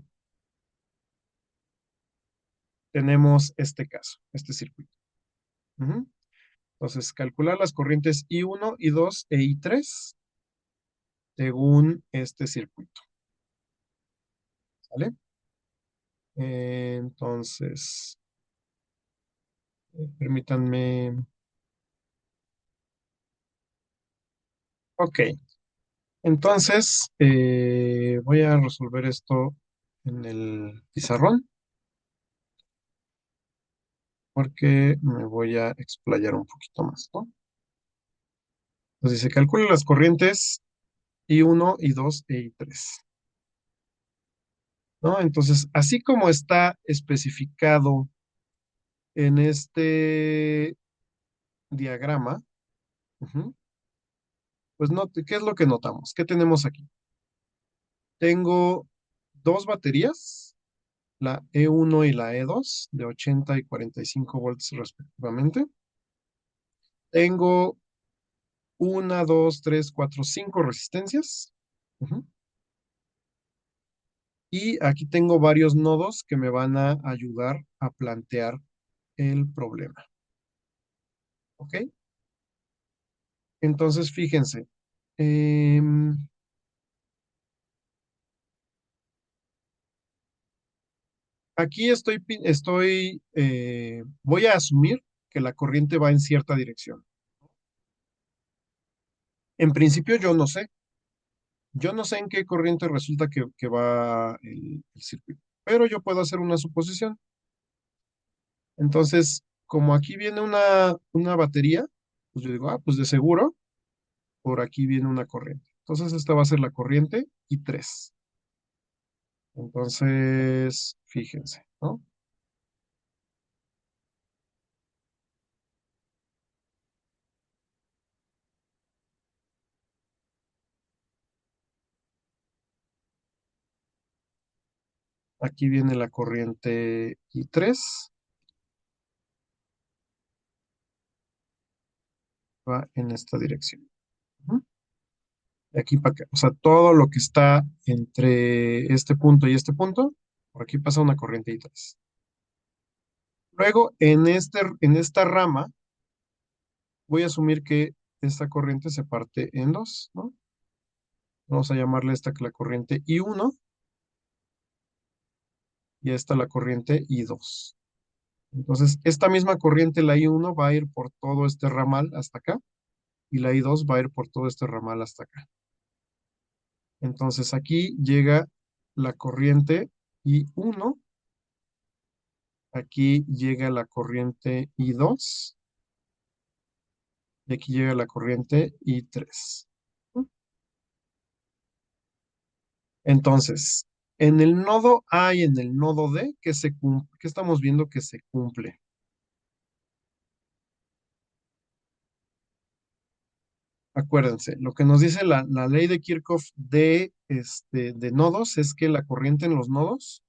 tenemos este caso, este circuito. Ujú. Entonces, calcular las corrientes I1, I2 e I3 según este circuito. ¿Sale? Entonces, permítanme. Ok, entonces voy a resolver esto en el pizarrón porque me voy a explayar un poquito más, ¿no? Entonces, se calculan las corrientes I1, I2 e I3, ¿no? Entonces, así como está especificado en este diagrama, ujú, pues ¿qué es lo que notamos? ¿Qué tenemos aquí? Tengo dos baterías, la E1 y la E2, de 80 y 45 volts respectivamente. Tengo una, dos, tres, cuatro, cinco resistencias. Ujú. Y aquí tengo varios nodos que me van a ayudar a plantear el problema. ¿Ok? Entonces, fíjense. em, Aquí voy a asumir que la corriente va en cierta dirección. En principio yo no sé en qué corriente resulta que va el circuito, pero yo puedo hacer una suposición. Entonces, como aquí viene una batería, pues yo digo, pues de seguro, por aquí viene una corriente. Entonces, esta va a ser la corriente I3. Entonces, fíjense, ¿no? Aquí viene la corriente I3, va en esta dirección. Ujú. De aquí para acá, o sea, todo lo que está entre este punto y este punto, por aquí pasa una corriente I3. Luego, en esta rama, voy a asumir que esta corriente se parte en dos, ¿no? Vamos a llamarle esta la corriente I1 y a esta la corriente I2. Entonces, esta misma corriente, la I1, va a ir por todo este ramal hasta acá y la I2 va a ir por todo este ramal hasta acá. Entonces, aquí llega la corriente I1, aquí llega la corriente I2 y aquí llega la corriente I3. Entonces, en el nodo A y en el nodo D, ¿qué estamos viendo que se cumple? Acuérdense, lo que nos dice la ley de Kirchhoff de nodos es que la corriente en los nodos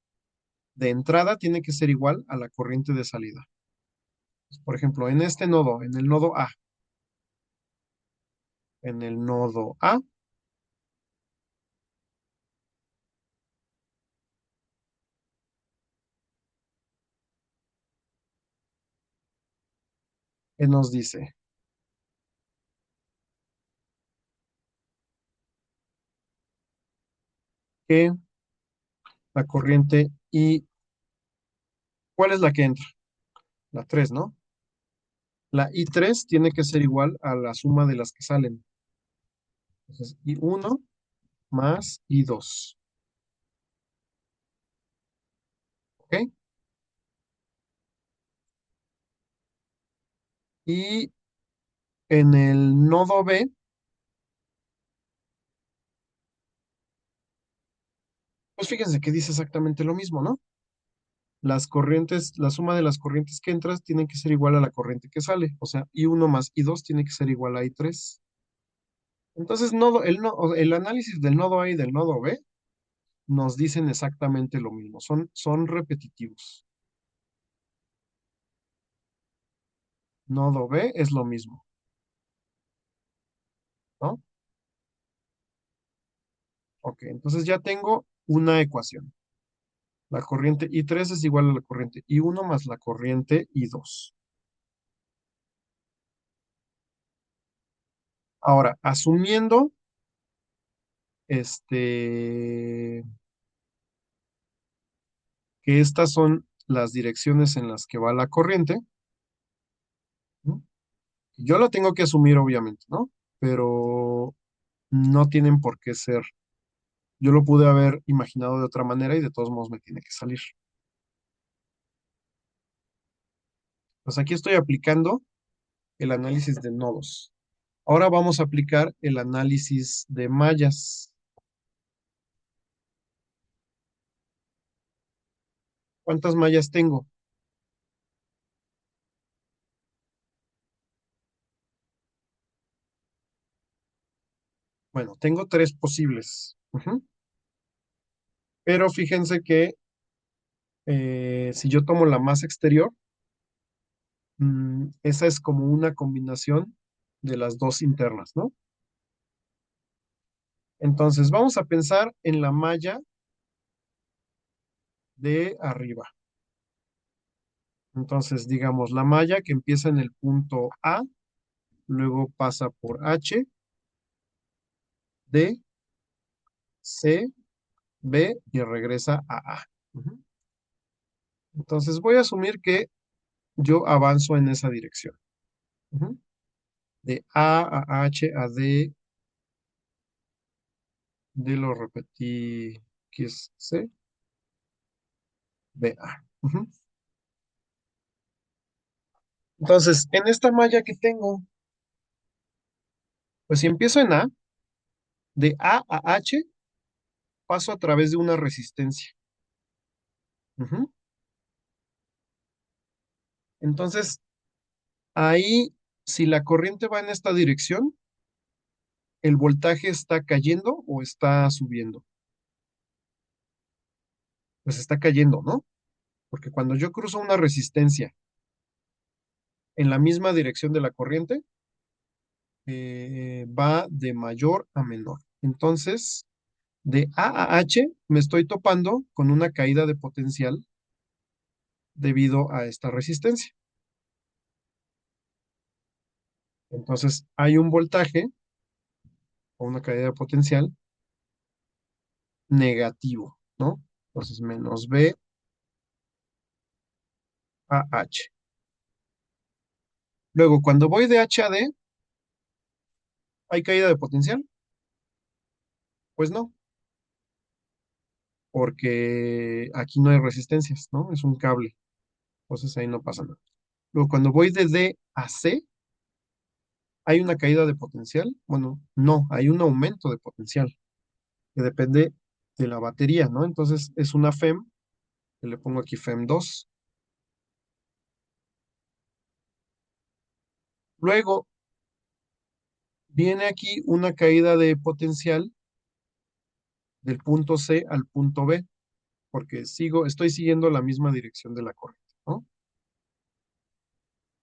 de entrada tiene que ser igual a la corriente de salida. Por ejemplo, en este nodo, en el nodo A, en el nodo A, nos dice que la corriente I, ¿cuál es la que entra? La 3, ¿no? La I3 tiene que ser igual a la suma de las que salen. Entonces, I1 más I2. ¿Ok? Y en el nodo B, pues fíjense que dice exactamente lo mismo, ¿no? Las corrientes, la suma de las corrientes que entras tiene que ser igual a la corriente que sale. O sea, I1 más I2 tiene que ser igual a I3. Entonces, el análisis del nodo A y del nodo B nos dicen exactamente lo mismo. Son repetitivos. Nodo B es lo mismo, ¿no? Ok, entonces ya tengo una ecuación. La corriente I3 es igual a la corriente I1 más la corriente I2. Ahora, asumiendo este, que estas son las direcciones en las que va la corriente, ¿no? Yo lo tengo que asumir, obviamente, ¿no? Pero no tienen por qué ser. Yo lo pude haber imaginado de otra manera y de todos modos me tiene que salir. Pues aquí estoy aplicando el análisis de nodos. Ahora vamos a aplicar el análisis de mallas. ¿Cuántas mallas tengo? Bueno, tengo tres posibles. Ujú. Pero fíjense que si yo tomo la masa exterior, esa es como una combinación de las dos internas, ¿no? Entonces, vamos a pensar en la malla de arriba. Entonces, digamos, la malla que empieza en el punto A, luego pasa por H, D, C, B y regresa a A. Ujú. Entonces voy a asumir que yo avanzo en esa dirección. Ujú. De A a H a D, D lo repetí, aquí es C, B, A. Ujú. Entonces, en esta malla que tengo, pues si empiezo en A, de A a H, paso a través de una resistencia. Ujú. Entonces, ahí, si la corriente va en esta dirección, ¿el voltaje está cayendo o está subiendo? Pues está cayendo, ¿no? Porque cuando yo cruzo una resistencia en la misma dirección de la corriente, va de mayor a menor. Entonces, de A a H me estoy topando con una caída de potencial debido a esta resistencia. Entonces, hay un voltaje o una caída de potencial negativo, ¿no? Entonces, menos B a H. Luego, cuando voy de H a D, ¿hay caída de potencial? Pues no, porque aquí no hay resistencias, ¿no? Es un cable. Entonces ahí no pasa nada. Luego, cuando voy de D a C, ¿hay una caída de potencial? Bueno, no, hay un aumento de potencial que depende de la batería, ¿no? Entonces es una FEM, que le pongo aquí FEM 2. Luego viene aquí una caída de potencial del punto C al punto B, porque estoy siguiendo la misma dirección de la corriente, ¿no?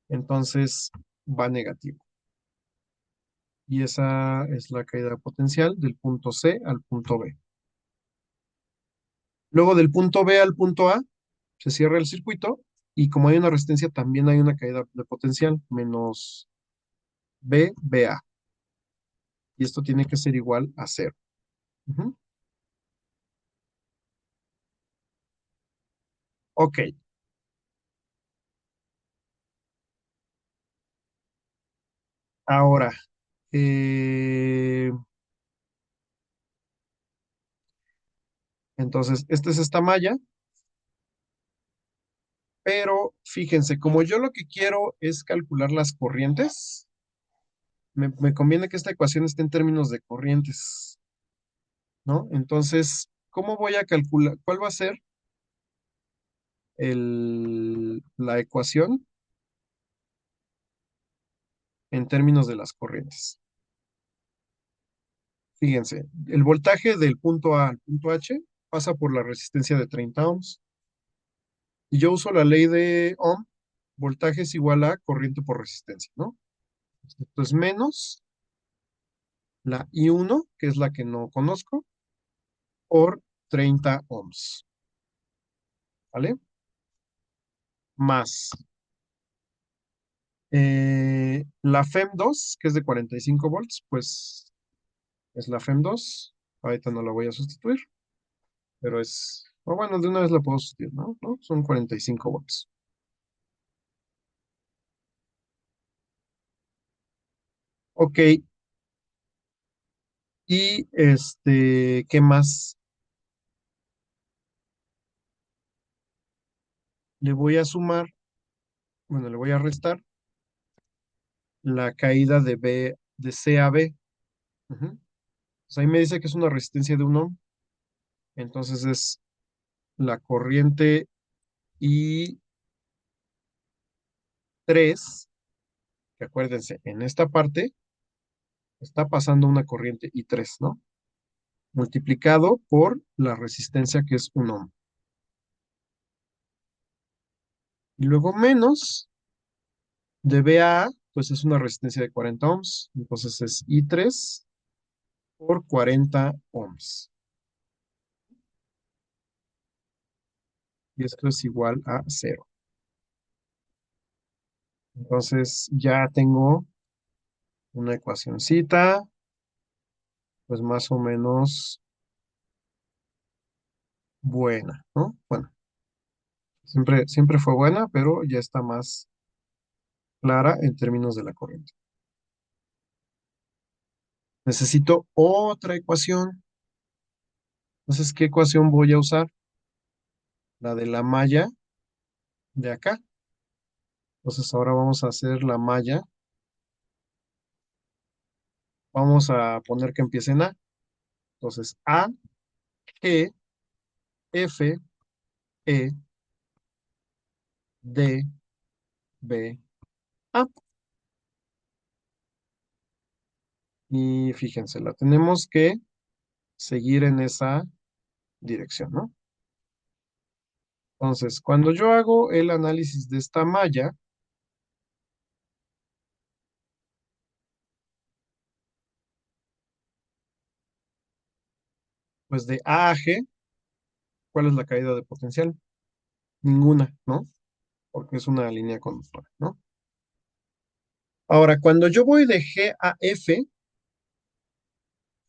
Entonces va negativo. Y esa es la caída potencial del punto C al punto B. Luego del punto B al punto A se cierra el circuito y como hay una resistencia también hay una caída de potencial menos BA. Y esto tiene que ser igual a cero. Ujú. Ok, ahora, eh, entonces, esta es esta malla, pero fíjense, como yo lo que quiero es calcular las corrientes, me conviene que esta ecuación esté en términos de corrientes, ¿no? Entonces, ¿cómo voy a calcular? ¿Cuál va a ser la ecuación en términos de las corrientes? Fíjense, el voltaje del punto A al punto H pasa por la resistencia de 30 ohms. Y yo uso la ley de Ohm, voltaje es igual a corriente por resistencia, ¿no? Esto es menos la I1, que es la que no conozco, por 30 ohms, ¿vale? Más la FEM2, que es de 45 volts, pues es la FEM2. Ahorita no la voy a sustituir, pero o bueno, de una vez la puedo sustituir, ¿no? ¿No? Son 45 volts. Ok, y ¿qué más? Le voy a sumar, bueno, le voy a restar la caída de C a B. Ujú. Pues ahí me dice que es una resistencia de 1 ohm, entonces es la corriente I3, que acuérdense, en esta parte está pasando una corriente I3, ¿no? Multiplicado por la resistencia que es 1 ohm. Y luego menos de BA, pues es una resistencia de 40 ohms, entonces es I3 por 40 ohms. Y esto es igual a cero. Entonces ya tengo una ecuacioncita, pues más o menos buena, ¿no? Bueno, Siempre fue buena, pero ya está más clara en términos de la corriente. Necesito otra ecuación. Entonces, ¿qué ecuación voy a usar? La de la malla de acá. Entonces, ahora vamos a hacer la malla. Vamos a poner que empiece en A. Entonces, A, G, F, E, D, B, A. Y fíjense, la tenemos que seguir en esa dirección, ¿no? Entonces, cuando yo hago el análisis de esta malla, pues de A a G, ¿cuál es la caída de potencial? Ninguna, ¿no? Porque es una línea conductora, ¿no? Ahora, cuando yo voy de G a F,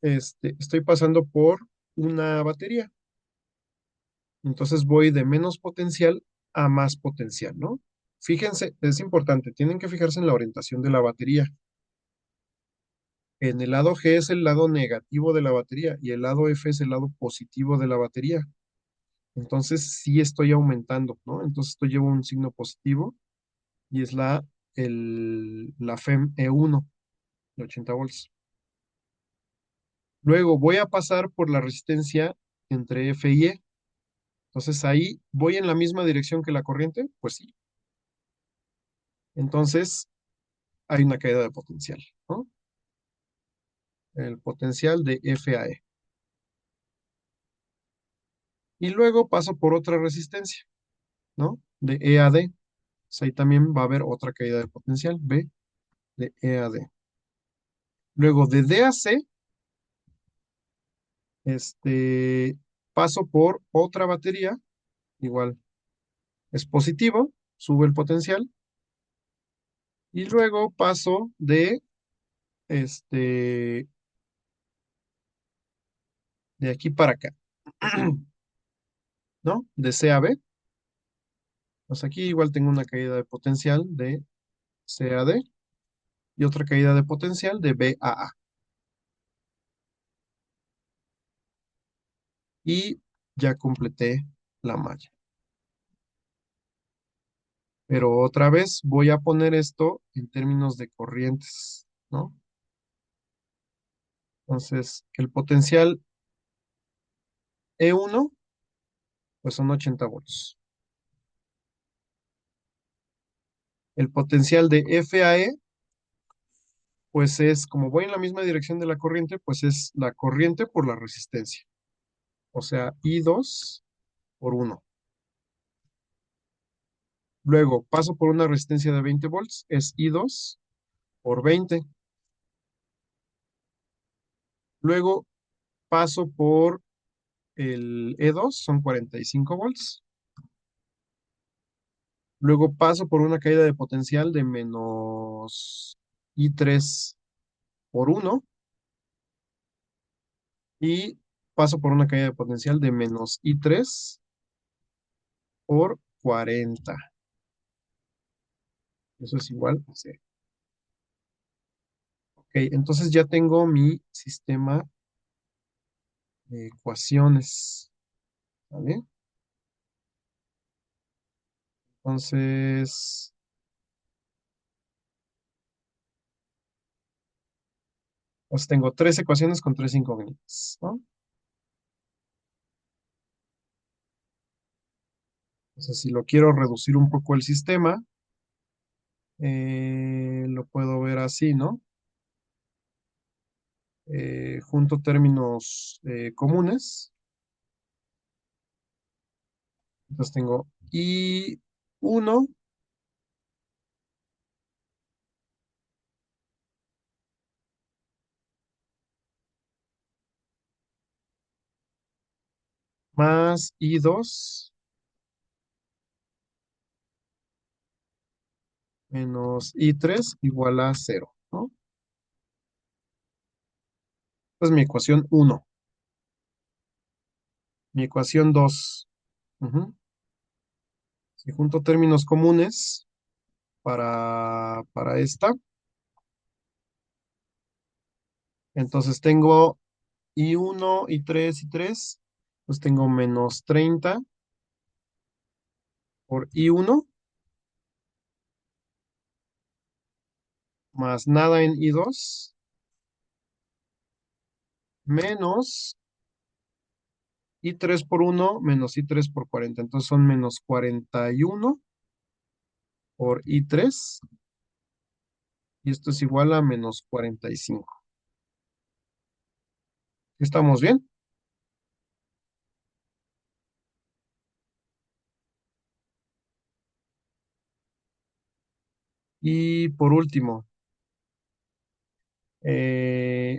estoy pasando por una batería. Entonces voy de menos potencial a más potencial, ¿no? Fíjense, es importante, tienen que fijarse en la orientación de la batería. En el lado G es el lado negativo de la batería y el lado F es el lado positivo de la batería. Entonces sí estoy aumentando, ¿no? Entonces esto lleva un signo positivo y es la FEM E1 de 80 volts. Luego voy a pasar por la resistencia entre F y E. Entonces ahí voy en la misma dirección que la corriente, pues sí. Entonces hay una caída de potencial, ¿no? El potencial de F a E. Y luego paso por otra resistencia, ¿no? De E a D. Pues ahí también va a haber otra caída de potencial, B de E a D. Luego de D a C, este, paso por otra batería, igual es positivo, sube el potencial. Y luego paso este, de aquí para acá, ¿no? De C a B. Pues aquí igual tengo una caída de potencial de C a D y otra caída de potencial de B a A. Y ya completé la malla. Pero otra vez voy a poner esto en términos de corrientes, ¿no? Entonces, el potencial E1, pues son 80 volts. El potencial de F a E, pues es, como voy en la misma dirección de la corriente, pues es la corriente por la resistencia. O sea, I2 por 1. Luego paso por una resistencia de 20 volts, es I2 por 20. Luego paso por el E2, son 45 volts. Luego paso por una caída de potencial de menos I3 por 1 y paso por una caída de potencial de menos I3 por 40. Eso es igual a 0. Ok, entonces ya tengo mi sistema de ecuaciones, ¿vale? Entonces, pues tengo tres ecuaciones con tres incógnitas, ¿no? Entonces, si lo quiero reducir un poco el sistema, lo puedo ver así, ¿no? Junto términos comunes. Entonces tengo I1 más I2 menos I3 igual a 0, ¿no? Esta es mi ecuación 1. Mi ecuación 2. Ujú. Si junto términos comunes para esta, entonces tengo I1, I3, pues tengo menos 30 por I1 más nada en I2 menos I3 por 1 menos I3 por 40. Entonces son menos 41 por I3 y esto es igual a menos 45. ¿Estamos bien? Y por último,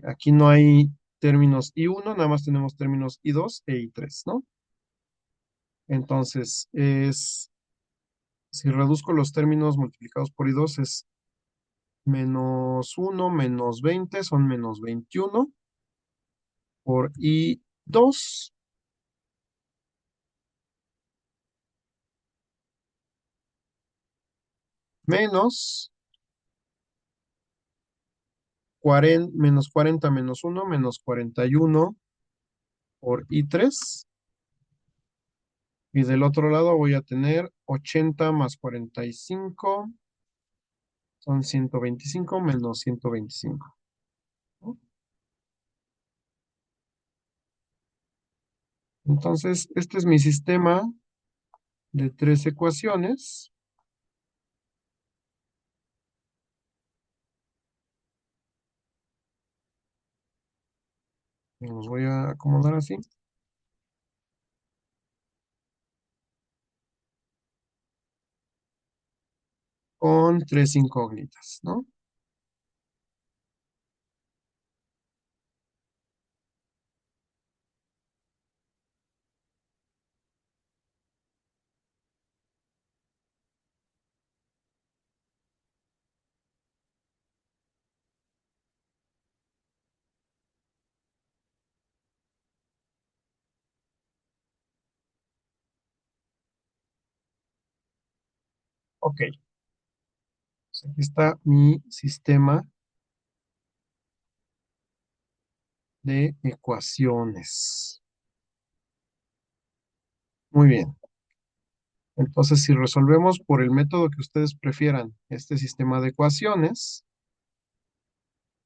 aquí no hay términos I1, nada más tenemos términos I2 e I3, ¿no? Entonces, si reduzco los términos multiplicados por I2 es menos 1 menos 20 son menos 21 por I2 menos 40 menos 1 menos 41 por I3. Y del otro lado voy a tener 80 más 45 son 125 menos 125, ¿no? Entonces, este es mi sistema de tres ecuaciones. Y los voy a acomodar así, con tres incógnitas, ¿no? Ok, pues aquí está mi sistema de ecuaciones. Muy bien. Entonces, si resolvemos por el método que ustedes prefieran este sistema de ecuaciones,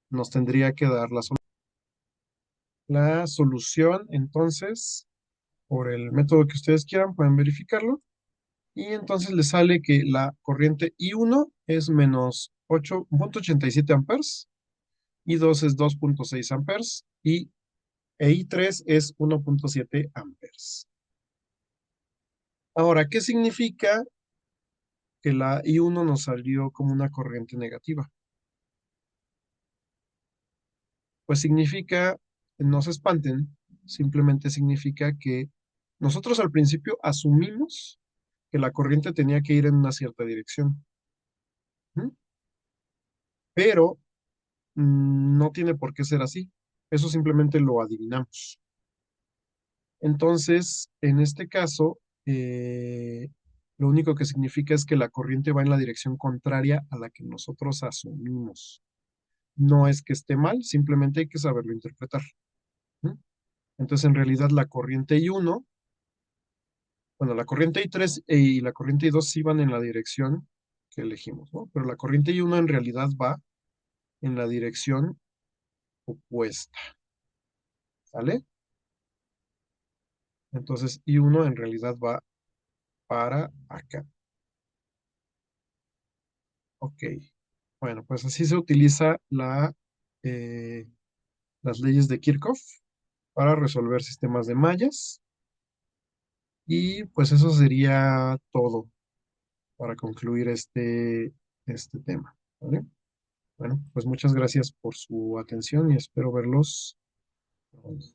nos tendría que dar la solución. Entonces, por el método que ustedes quieran, pueden verificarlo. Y entonces les sale que la corriente I1 es menos 8,87 amperes, I2 es 2,6 amperes y I3 es 1,7 amperes. Ahora, ¿qué significa que la I1 nos salió como una corriente negativa? Pues significa, no se espanten, simplemente significa que nosotros al principio asumimos que la corriente tenía que ir en una cierta dirección, ¿m? Pero no tiene por qué ser así. Eso simplemente lo adivinamos. Entonces, en este caso, lo único que significa es que la corriente va en la dirección contraria a la que nosotros asumimos. No es que esté mal, simplemente hay que saberlo interpretar. ¿M? Entonces, en realidad, la corriente I1, bueno, la corriente I3 y la corriente I2 sí van en la dirección que elegimos, ¿no? Pero la corriente I1 en realidad va en la dirección opuesta, ¿sale? Entonces, I1 en realidad va para acá. Ok. Bueno, pues así se utiliza eh, las leyes de Kirchhoff para resolver sistemas de mallas. Y pues eso sería todo para concluir este tema, ¿vale? Bueno, pues muchas gracias por su atención y espero verlos pronto.